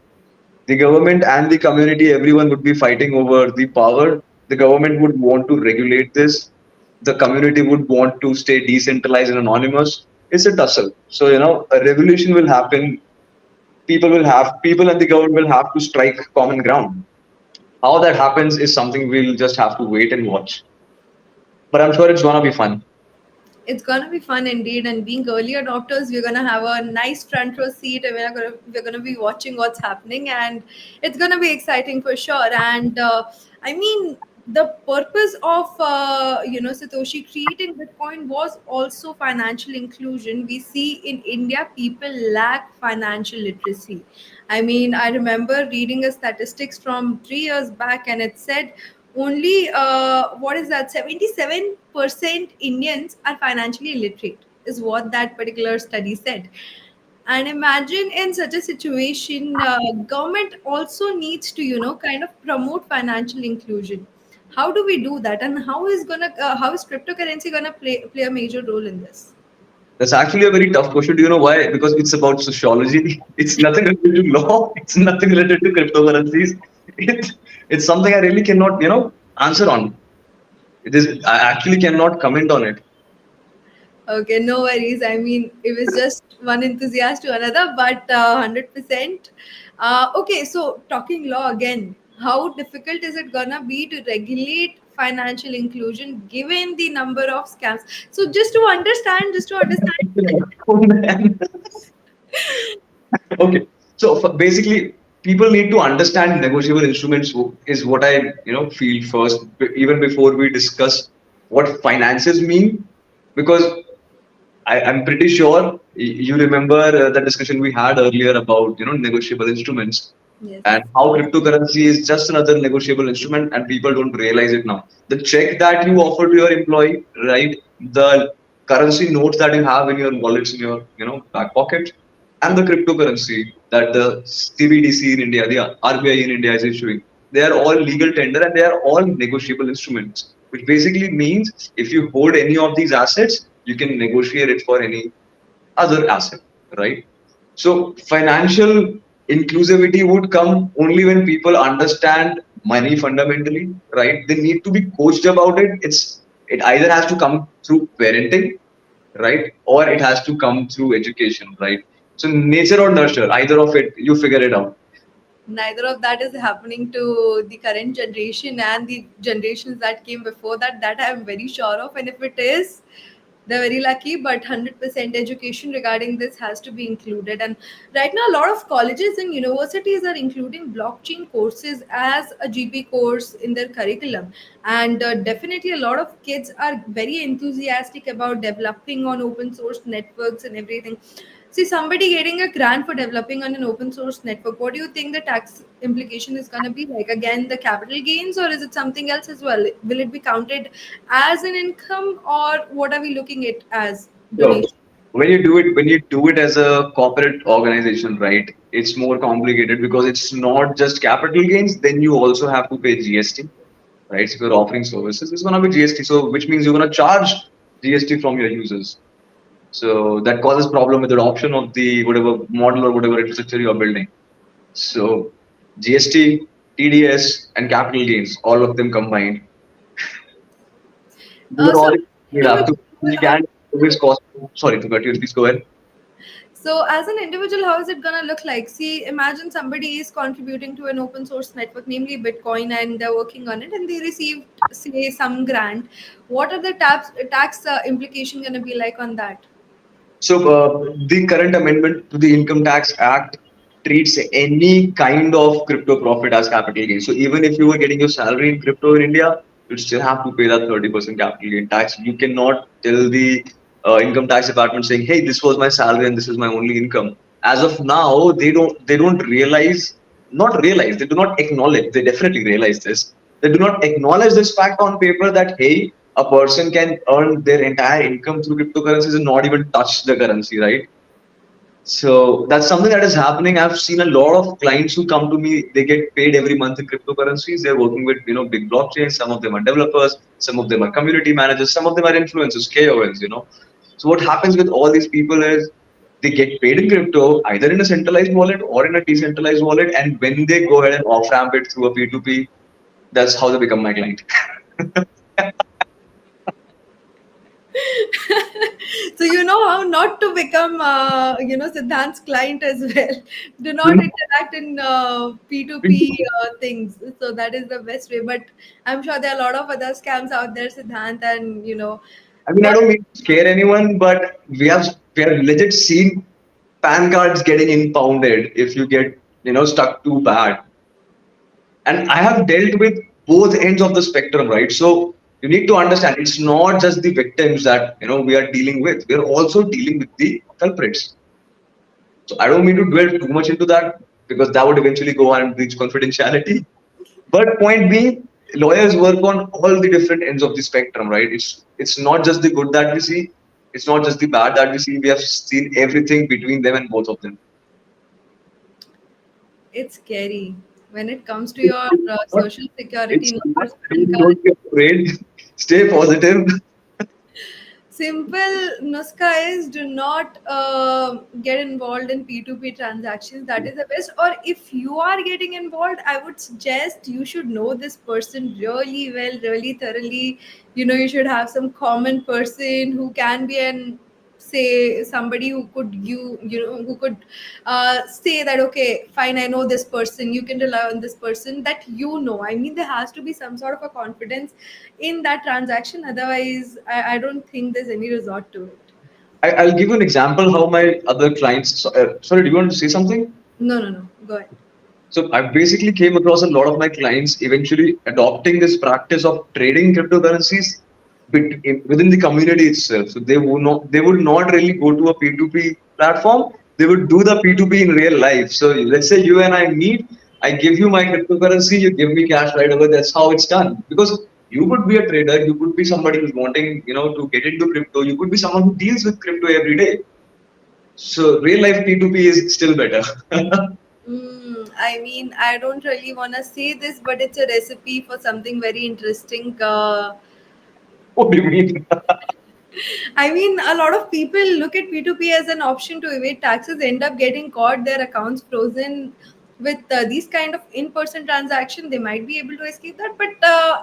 The government and the community, everyone would be fighting over the power. The government would want to regulate this. The community would want to stay decentralized and anonymous. It's a tussle. So, a revolution will happen. People and the government will have to strike common ground. How that happens is something we'll just have to wait and watch. But I'm sure it's going to be fun. It's gonna be fun indeed, and being early adopters, we're gonna have a nice front row seat, and we're gonna be watching what's happening, and it's gonna be exciting for sure. And I mean, the purpose of Satoshi creating Bitcoin was also financial inclusion. We see in India people lack financial literacy. I mean, I remember reading a statistics from 3 years back, and it said only what is that, 77% Indians are financially illiterate, is what that particular study said. And imagine in such a situation, government also needs to, kind of promote financial inclusion. How do we do that, and how is cryptocurrency gonna play a major role in this? That's actually a very tough question. Do you know why? Because it's about sociology. It's nothing related to law. It's nothing related to cryptocurrencies. It, it's something I really cannot, answer on. It is. I actually cannot comment on it. Okay, no worries. I mean, it was just one enthusiast to another, but 100%. Okay, so talking law again, how difficult is it gonna be to regulate financial inclusion given the number of scams? So just to understand. Okay. So basically, people need to understand negotiable instruments is what I feel first, even before we discuss what finances mean, because I'm pretty sure you remember the discussion we had earlier about negotiable instruments Yes. and how cryptocurrency is just another negotiable instrument and people don't realize it now. The check that you offer to your employee, right? The currency notes that you have in your wallets in your back pocket, and the cryptocurrency that the CBDC in India, the RBI in India is issuing. They are all legal tender and they are all negotiable instruments, which basically means if you hold any of these assets, you can negotiate it for any other asset, right? So financial inclusivity would come only when people understand money fundamentally, right? They need to be coached about it. It either has to come through parenting, right, or it has to come through education, right? So nature or nurture, either of it, you figure it out. Neither of that is happening to the current generation and the generations that came before that I am very sure of. And if it is, they're very lucky, but 100% education regarding this has to be included. And right now a lot of colleges and universities are including blockchain courses as a GP course in their curriculum. And definitely a lot of kids are very enthusiastic about developing on open source networks and everything. See, somebody getting a grant for developing on an open source network, what do you think the tax implication is going to be like? Again, the capital gains, or is it something else as well? Will it be counted as an income, or what are we looking at as So donation? when you do it as a corporate organization, right, it's more complicated because it's not just capital gains. Then you also have to pay GST, right? So if you're offering services, it's gonna be GST. So which means you're gonna charge GST from your users. So that causes problem with adoption of the whatever model or whatever infrastructure you're building. So GST, TDS, and capital gains, all of them combined. These are So, all you have to. You how, can't always cost. Sorry to cut you. Please go ahead. so as an individual, how is it going to look like? See, imagine somebody is contributing to an open source network, namely Bitcoin, and they're working on it, and they received, say, some grant. What are the tax implication going to be like on that? So the current amendment to the Income Tax Act treats any kind of crypto profit as capital gain. So even if you were getting your salary in crypto in India, you still have to pay that 30% capital gain tax. You cannot tell the income tax department saying, "Hey, this was my salary and this is my only income." As of now, they don't realize, not realize, they do not acknowledge. They definitely realize this. They do not acknowledge this fact on paper that hey, a person can earn their entire income through cryptocurrencies and not even touch the currency, right? So that's something that is happening. I've seen a lot of clients who come to me, they get paid every month in cryptocurrencies. They're working with, big blockchains. Some of them are developers, some of them are community managers, some of them are influencers, KOLs. So what happens with all these people is they get paid in crypto, either in a centralized wallet or in a decentralized wallet. And when they go ahead and off ramp it through a P2P, that's how they become my client. So you know how not to become, Siddhant's client as well. Do not interact in P2P things. So that is the best way. But I'm sure there are a lot of other scams out there, Siddhant, and I mean, I lot. don't mean to scare anyone, but we have legit seen PAN cards getting impounded if you get stuck too bad. And I have dealt with both ends of the spectrum, right? So you need to understand it's not just the victims that we are dealing with. We are also dealing with the culprits. So I don't mean to dwell too much into that because that would eventually go on and breach confidentiality. But point being, lawyers work on all the different ends of the spectrum, right? It's not just the good that we see. It's not just the bad that we see. We have seen everything between them and both of them. It's scary when it comes to your social security It's numbers and don't, current. don't get afraid. Stay positive. Simple nuska is do not get involved in P2P transactions. That is the best. Or if you are getting involved, I would suggest you should know this person really well, really thoroughly. You should have some common person who can be an say somebody who could who could say that okay fine, I know this person, you can rely on this person, that I mean there has to be some sort of a confidence in that transaction. Otherwise I don't think there's any resort to it. I'll give you an example how my other clients. Sorry, do you want to say something? No, go ahead. So I basically came across a lot of my clients eventually adopting this practice of trading cryptocurrencies within the community itself. So they would not really go to a P2P platform. They would do the P2P in real life. So let's say you and I meet, I give you my cryptocurrency, you give me cash right away. That's how it's done. Because you could be a trader, you could be somebody who's wanting, to get into crypto. You could be someone who deals with crypto every day. So real life P2P is still better. I mean, I don't really want to say this, but it's a recipe for something very interesting. What do you mean? I mean, a lot of people look at P2P as an option to evade taxes, end up getting caught, their accounts frozen. With these kind of in-person transaction, they might be able to escape that. But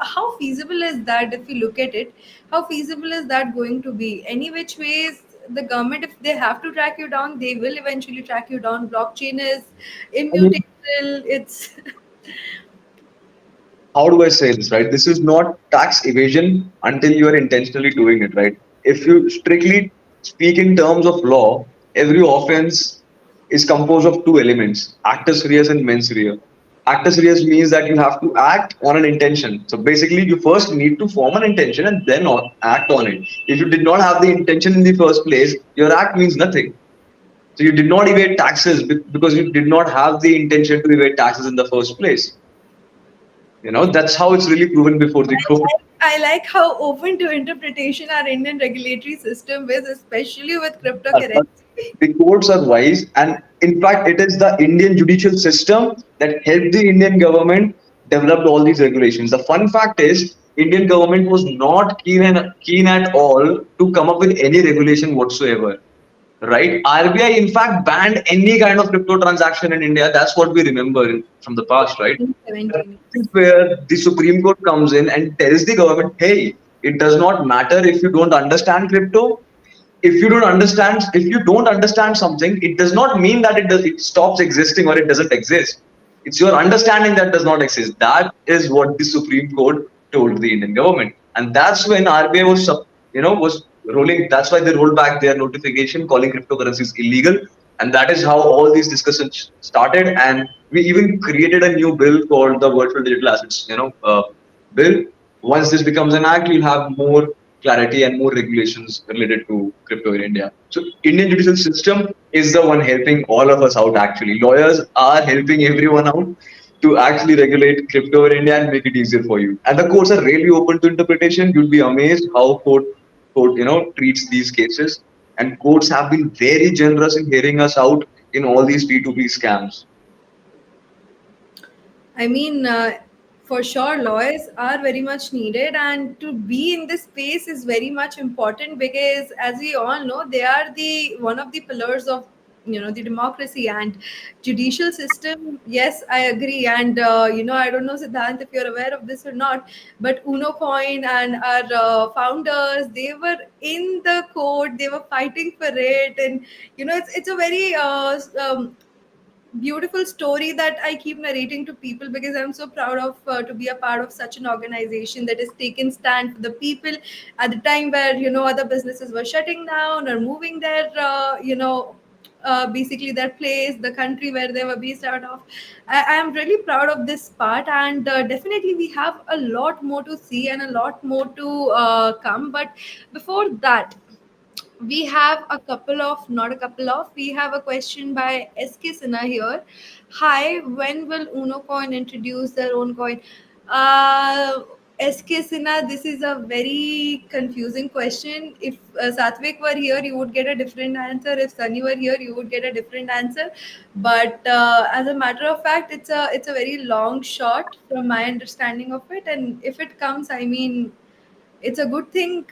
how feasible is that if you look at it? How feasible is that going to be? Any which ways, the government, if they have to track you down, they will eventually track you down. Blockchain is I mean, immutable. It's how do I say this, right? This is not tax evasion until you are intentionally doing it, right? If you strictly speak in terms of law, every offense is composed of two elements, actus reus and mens rea. Actus reus means that you have to act on an intention. So basically, you first need to form an intention and then act on it. If you did not have the intention in the first place, your act means nothing. So you did not evade taxes because you did not have the intention to evade taxes in the first place. That's how it's really proven before the court. I like how open to interpretation our Indian regulatory system is, especially with But cryptocurrency. the courts are wise, and in fact, it is the Indian judicial system that helped the Indian government develop all these regulations. The fun fact is, Indian government was not keen at all to come up with any regulation whatsoever. Right? RBI, in fact, banned any kind of crypto transaction in India. That's what we remember from the past, right? 17. This is where the Supreme Court comes in and tells the government, hey, it does not matter if you don't understand crypto. If you don't understand something, it does not mean that it stops existing or it doesn't exist. It's your understanding that does not exist. That is what the Supreme Court told the Indian government, and that's when RBI was rolling. That's why they rolled back their notification calling cryptocurrencies illegal, and that is how all these discussions started. And we even created a new bill called the Virtual Digital Assets, bill. Once this becomes an act, you'll have more clarity and more regulations related to crypto in India. So Indian judicial system is the one helping all of us out actually. Lawyers are helping everyone out to actually regulate crypto in India and make it easier for you. And the courts are really open to interpretation. You'd be amazed how court treats these cases. And courts have been very generous in hearing us out in all these P2P scams. I mean, for sure, lawyers are very much needed, and to be in this space is very much important because, as we all know, they are the one of the pillars of the democracy and judicial system. Yes, I agree, and I don't know, Siddhant, if you're aware of this or not, but Uno Coin and our founders, they were in the court, they were fighting for it, and it's a very beautiful story that I keep narrating to people because I'm so proud of to be a part of such an organization that has taken stand for the people at the time where other businesses were shutting down or moving their basically their place, the country where they were based out of. I am really proud of this part, and definitely we have a lot more to see and a lot more to come. But before that, we have a couple of not a couple of we have a question by SK Sinha here. Hi, when will Uno Coin introduce their own coin? uh SK Sinha, this is a very confusing question. If Satvik were here, you would get a different answer. If Sunny were here, you would get a different answer. But as a matter of fact, it's a very long shot from my understanding of it. And if it comes, I mean, it's a good thing.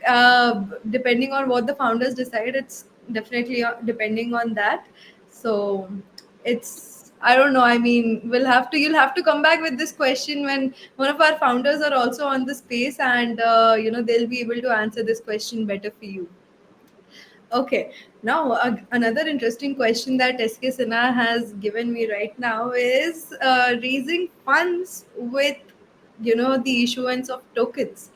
Depending on what the founders decide, it's definitely depending on that. So it's, I don't know, I mean, you'll have to come back with this question when one of our founders are also on the space, and they'll be able to answer this question better for you. Okay, now another interesting question that SK Sinha has given me right now is raising funds with, the issuance of tokens.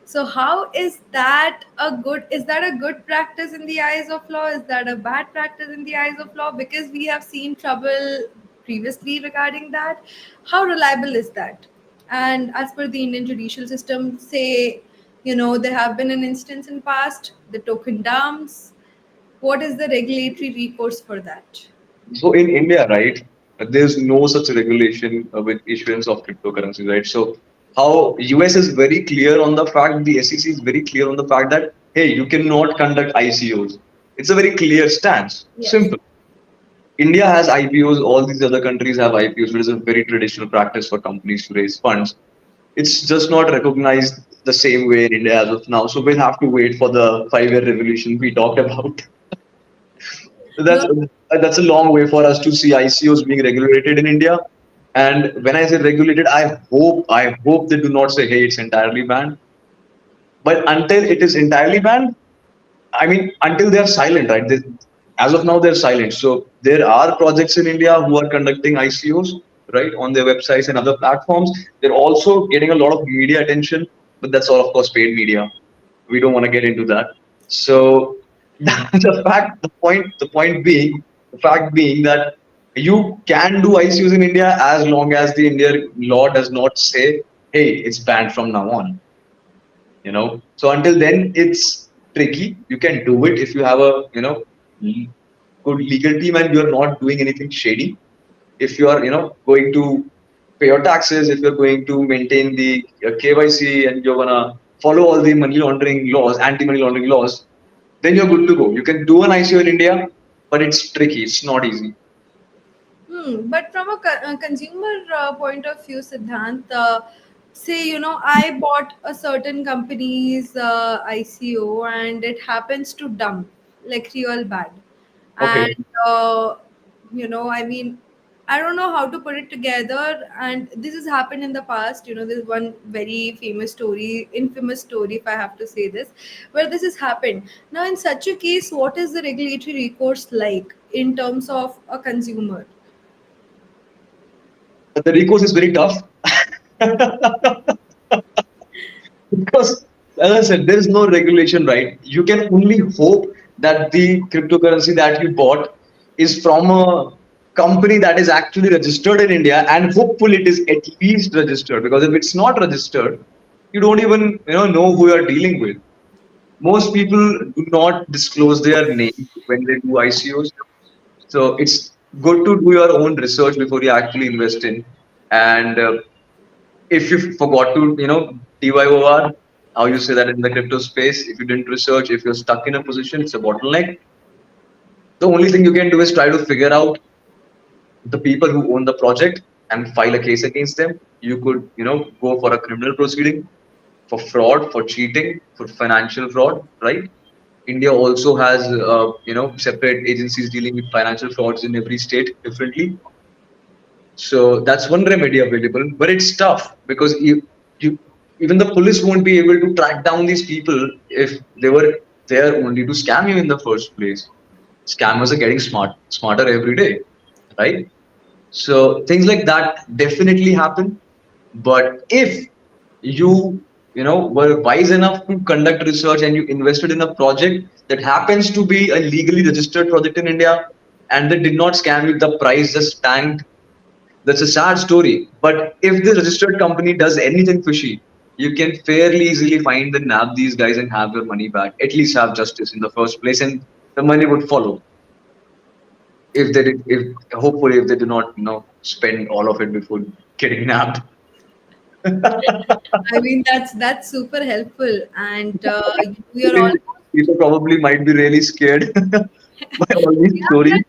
So how is that a good practice in the eyes of law? Is that a bad practice in the eyes of law? Because we have seen trouble previously regarding that. How reliable is that? And as per the Indian judicial system, say, there have been an instance in past, the token dumps. What is the regulatory recourse for that? So in India, right, there's no such regulation with issuance of cryptocurrency, right? So how US is very clear on the fact, the SEC is very clear on the fact that hey, you cannot conduct ICOs. It's a very clear stance. Yes. Simple. India has IPOs, all these other countries have IPOs, which is a very traditional practice for companies to raise funds. It's just not recognized the same way in India as of now. So we'll have to wait for the 5-year revolution we talked about. So that's a long way for us to see ICOs being regulated in India. And when I say regulated, I hope they do not say, hey, it's entirely banned. But until it is entirely banned, I mean, until they are silent, right? As of now, they're silent. So there are projects in India who are conducting ICOs, right, on their websites and other platforms. They're also getting a lot of media attention, but that's all, of course, paid media. We don't want to get into that. So the fact being that you can do ICOs in India as long as the Indian law does not say, hey, it's banned from now on. So until then it's tricky. You can do it if you have a good legal team and you're not doing anything shady. If you are going to pay your taxes, if you're going to maintain the KYC and you're gonna follow all the money laundering laws, anti-money laundering laws, then you're good to go. You can do an ICO in India, but it's tricky. It's not easy. But from a consumer point of view, Siddhant, say, I bought a certain company's ICO and it happens to dump like real bad. Okay. And, I mean, I don't know how to put it together. And this has happened in the past. There's one very infamous story, if I have to say this, where this has happened. Now, in such a case, what is the regulatory recourse like in terms of a consumer? But the recourse is very tough because, as I said, there is no regulation, right? You can only hope that the cryptocurrency that you bought is from a company that is actually registered in India, and hopefully it is at least registered. Because if it's not registered, you don't even know who you are dealing with. Most people do not disclose their name when they do ICOs. So it's good to do your own research before you actually invest in. And if you forgot to, DYOR, how you say that in the crypto space, if you didn't research, if you're stuck in a position, it's a bottleneck. The only thing you can do is try to figure out the people who own the project and file a case against them. You could, go for a criminal proceeding for fraud, for cheating, for financial fraud, right? India also has, separate agencies dealing with financial frauds in every state differently. So that's one remedy available, but it's tough because even the police won't be able to track down these people if they were there only to scam you in the first place. Scammers are getting smarter every day, right? So things like that definitely happen. But if you were wise enough to conduct research and you invested in a project that happens to be a legally registered project in India and they did not scam you, the price just tanked. That's a sad story. But if the registered company does anything fishy, you can fairly easily find and nab these guys and have your money back. At least have justice in the first place, and the money would follow. If hopefully if they do not spend all of it before getting nabbed. I mean, that's super helpful, and you're all. think people probably might be really scared by all these Yeah, stories.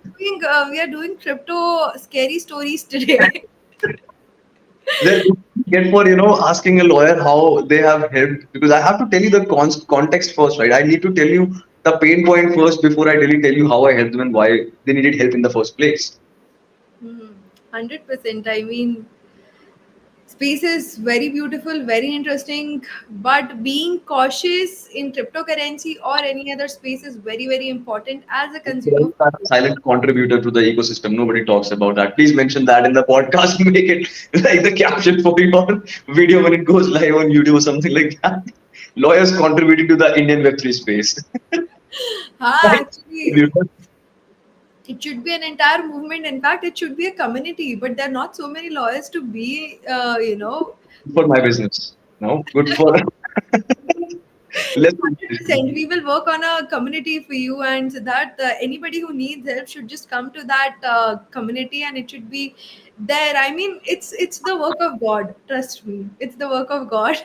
we are doing crypto scary stories today. Then get for asking a lawyer how they have helped, because I have to tell you the context first, right? I need to tell you the pain point first before I really tell you how I helped them and why they needed help in the first place. 100%. I mean, space is very beautiful, very interesting, but being cautious in cryptocurrency or any other space is very, very important as a consumer. I'm a silent contributor to the ecosystem. Nobody talks about that. Please mention that in the podcast. Make it like the caption for your video when it goes live on YouTube or something like that. Lawyers contributing to the Indian Web3 space. Actually, it should be an entire movement. In fact, it should be a community, but there are not so many lawyers to be, For my business. No, good for. Let's. 100%. We will work on a community for you, and so that anybody who needs help should just come to that community, and it should be there. I mean, it's the work of God. Trust me, it's the work of God.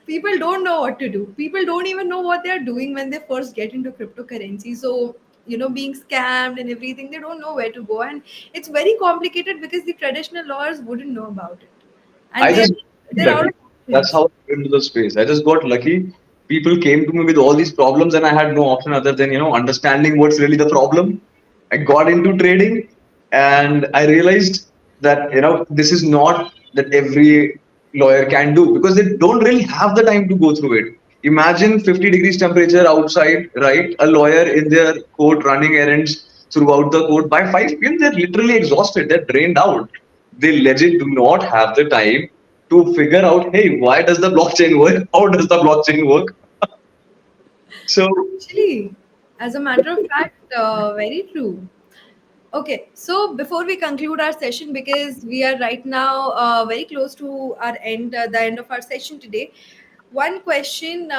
People don't know what to do. People don't even know what they're doing when they first get into cryptocurrency. So being scammed and everything, they don't know where to go, and it's very complicated because the traditional lawyers wouldn't know about it, and I just they're out lucky. of That's options. how I got into the space. I just got lucky. People came to me with all these problems, and I had no option other than understanding what's really the problem. I got into trading, and I realized that this is not that every lawyer can do, because they don't really have the time to go through it. Imagine 50 degrees temperature outside, right? A lawyer in their court running errands throughout the court by 5 p.m. They're literally exhausted. They're drained out. They legit do not have the time to figure out, hey, why does the blockchain work? How does the blockchain work? So Actually, as a matter of fact, very true. Okay, so before we conclude our session, because we are right now very close to our end, the end of our session today, one question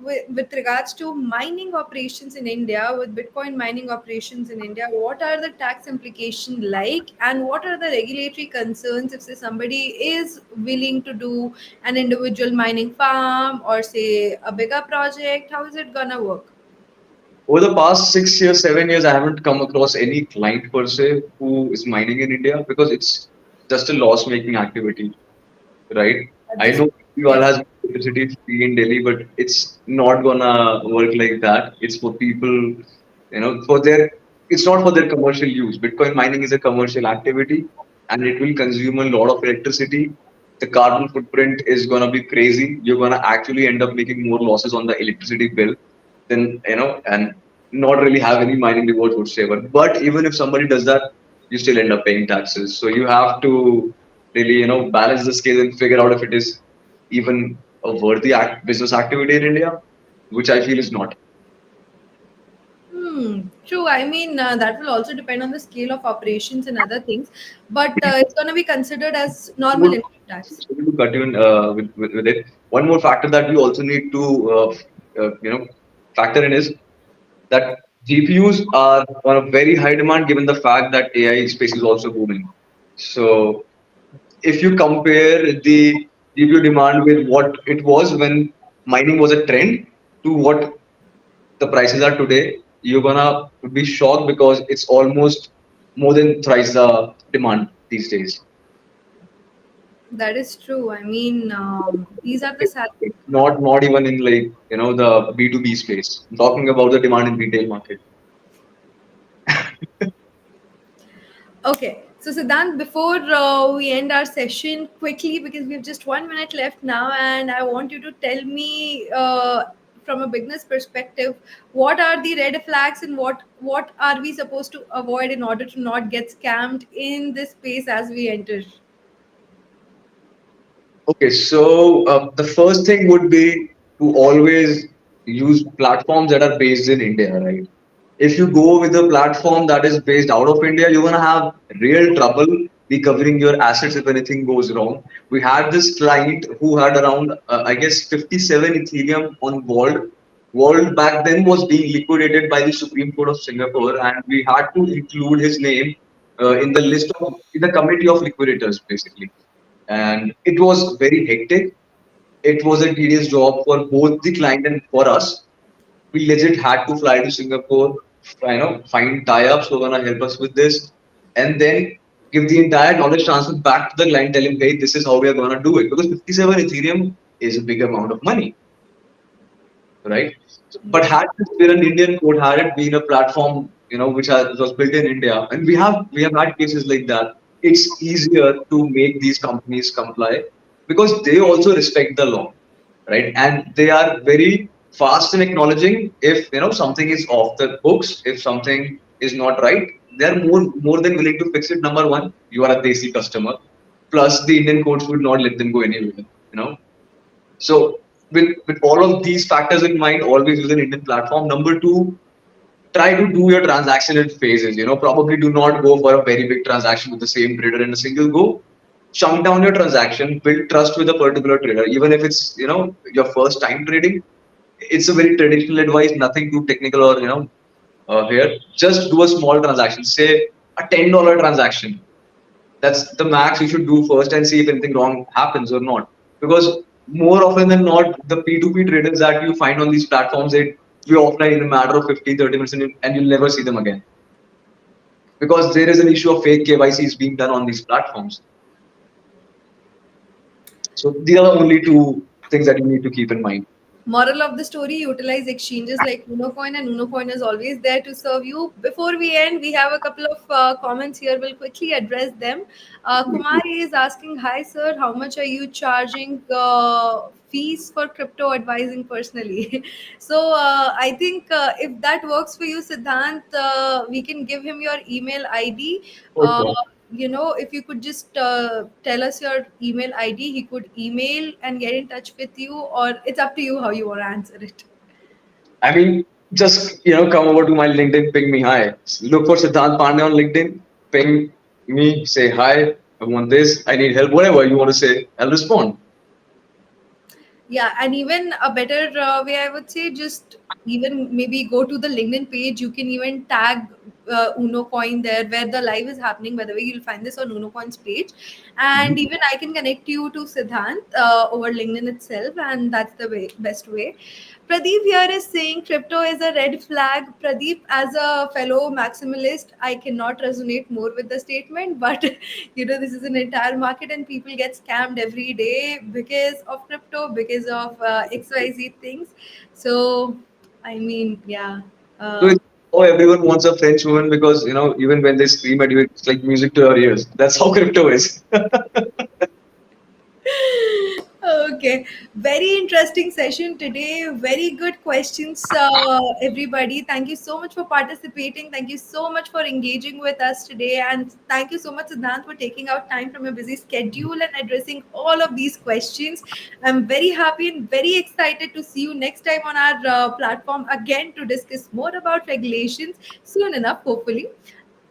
with regards to mining operations in India, with Bitcoin mining operations in India, what are the tax implications like, and what are the regulatory concerns if say somebody is willing to do an individual mining farm or say a bigger project? How is it gonna work? over the past 6 years, 7 years, I haven't come across any client per se who is mining in India, because it's just a loss-making activity, right? I This, know you all yes. has electricity free in Delhi, but it's not gonna work like that. It's for people, for their. It's not for their commercial use. Bitcoin mining is a commercial activity, and it will consume a lot of electricity. The carbon footprint is gonna be crazy. You're gonna actually end up making more losses on the electricity bill than and not really have any mining rewards whatsoever. But even if somebody does that, you still end up paying taxes. So you have to really balance the scale and figure out if it is even a worthy business activity in India, which I feel is not. True. I mean, that will also depend on the scale of operations and other things, but it's going to be considered as normal Would income tax. sorry to cut you in with it. One more factor that you also need to factor in is that GPUs are on a very high demand, given the fact that AI space is also booming. So if you compare the GPU demand with what it was when mining was a trend to what the prices are today, you're gonna be shocked, because it's almost more than thrice the demand these days. That is true. I mean, these are the sad. Not even in like the B2B space. I'm talking about the demand in retail market. Okay. So, Siddhant, before we end our session quickly, because we have just 1 minute left now, and I want you to tell me from a business perspective, what are the red flags and what are we supposed to avoid in order to not get scammed in this space as we enter? Okay, so the first thing would be to always use platforms that are based in India, right? If you go with a platform that is based out of India, you're gonna have real trouble recovering your assets if anything goes wrong. We had this client who had around, I guess, 57 Ethereum on Vault. Vault back then was being liquidated by the Supreme Court of Singapore, and we had to include his name in the list of in the committee of liquidators, basically. and it was very hectic. It was a tedious job for both the client and for us. We legit had to fly to Singapore, find tie-ups who are gonna help us with this, and then give the entire knowledge transfer back to the client, tell him, hey, this is how we are gonna do it. Because 57 Ethereum is a big amount of money, right? But had this been an Indian code, had it been a platform, was built in India, and we have had cases like that. It's easier to make these companies comply because they also respect the law, right? And they are very fast in acknowledging if something is off the books, if something is not right. They are more than willing to fix it. Number one, you are a Desi customer. Plus, the Indian courts would not let them go anywhere. So with all of these factors in mind, always use an Indian platform. Number two, try to do your transaction in phases. Probably do not go for a very big transaction with the same trader in a single go. Chunk down your transaction, build trust with a particular trader, even if it's your first time trading. It's a very traditional advice, nothing too technical or here. Just do a small transaction, say a $10 transaction. That's the max you should do first and see if anything wrong happens or not. Because more often than not, the P2P traders that you find on these platforms, you offline in a matter of 15, 30 minutes and you'll never see them again. Because there is an issue of fake KYCs being done on these platforms. So these are the only two things that you need to keep in mind. Moral of the story, utilize exchanges like UnoCoin, and UnoCoin is always there to serve you. Before we end, we have a couple of comments here. We'll quickly address them. Kumari is asking, hi sir, how much are you charging fees for crypto advising personally? So I think if that works for you, Siddhant, we can give him your email ID. Okay. If you could just tell us your email ID, he could email and get in touch with you, or it's up to you how you want to answer it. I mean, just come over to my LinkedIn, ping me hi. Look for Siddhant Pandey on LinkedIn, ping me, say hi. I want this. I need help. Whatever you want to say, I'll respond. Yeah, and even a better way, I would say, just even maybe go to the LinkedIn page. You can even tag UnoCoin there where the live is happening. By the way, you'll find this on UnoCoin's page, and even I can connect you to Siddhant over LinkedIn itself, and that's the best way. Pradeep here is saying crypto is a red flag. Pradeep, as a fellow maximalist, I cannot resonate more with the statement, but this is an entire market and people get scammed every day because of crypto, because of XYZ things. So, I mean, yeah. So it's how everyone wants a French woman because even when they scream at you, it's like music to your ears. That's how crypto is. Okay, very interesting session today. Very good questions, everybody. Thank you so much for participating. Thank you so much for engaging with us today. And thank you so much, Siddhant, for taking out time from your busy schedule and addressing all of these questions. I'm very happy and very excited to see you next time on our platform again to discuss more about regulations soon enough, hopefully.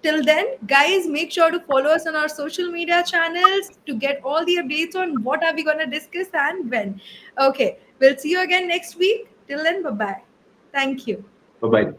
Till then, guys, make sure to follow us on our social media channels to get all the updates on what are we going to discuss and when. Okay, we'll see you again next week. Till then, bye bye. Thank you. Bye bye.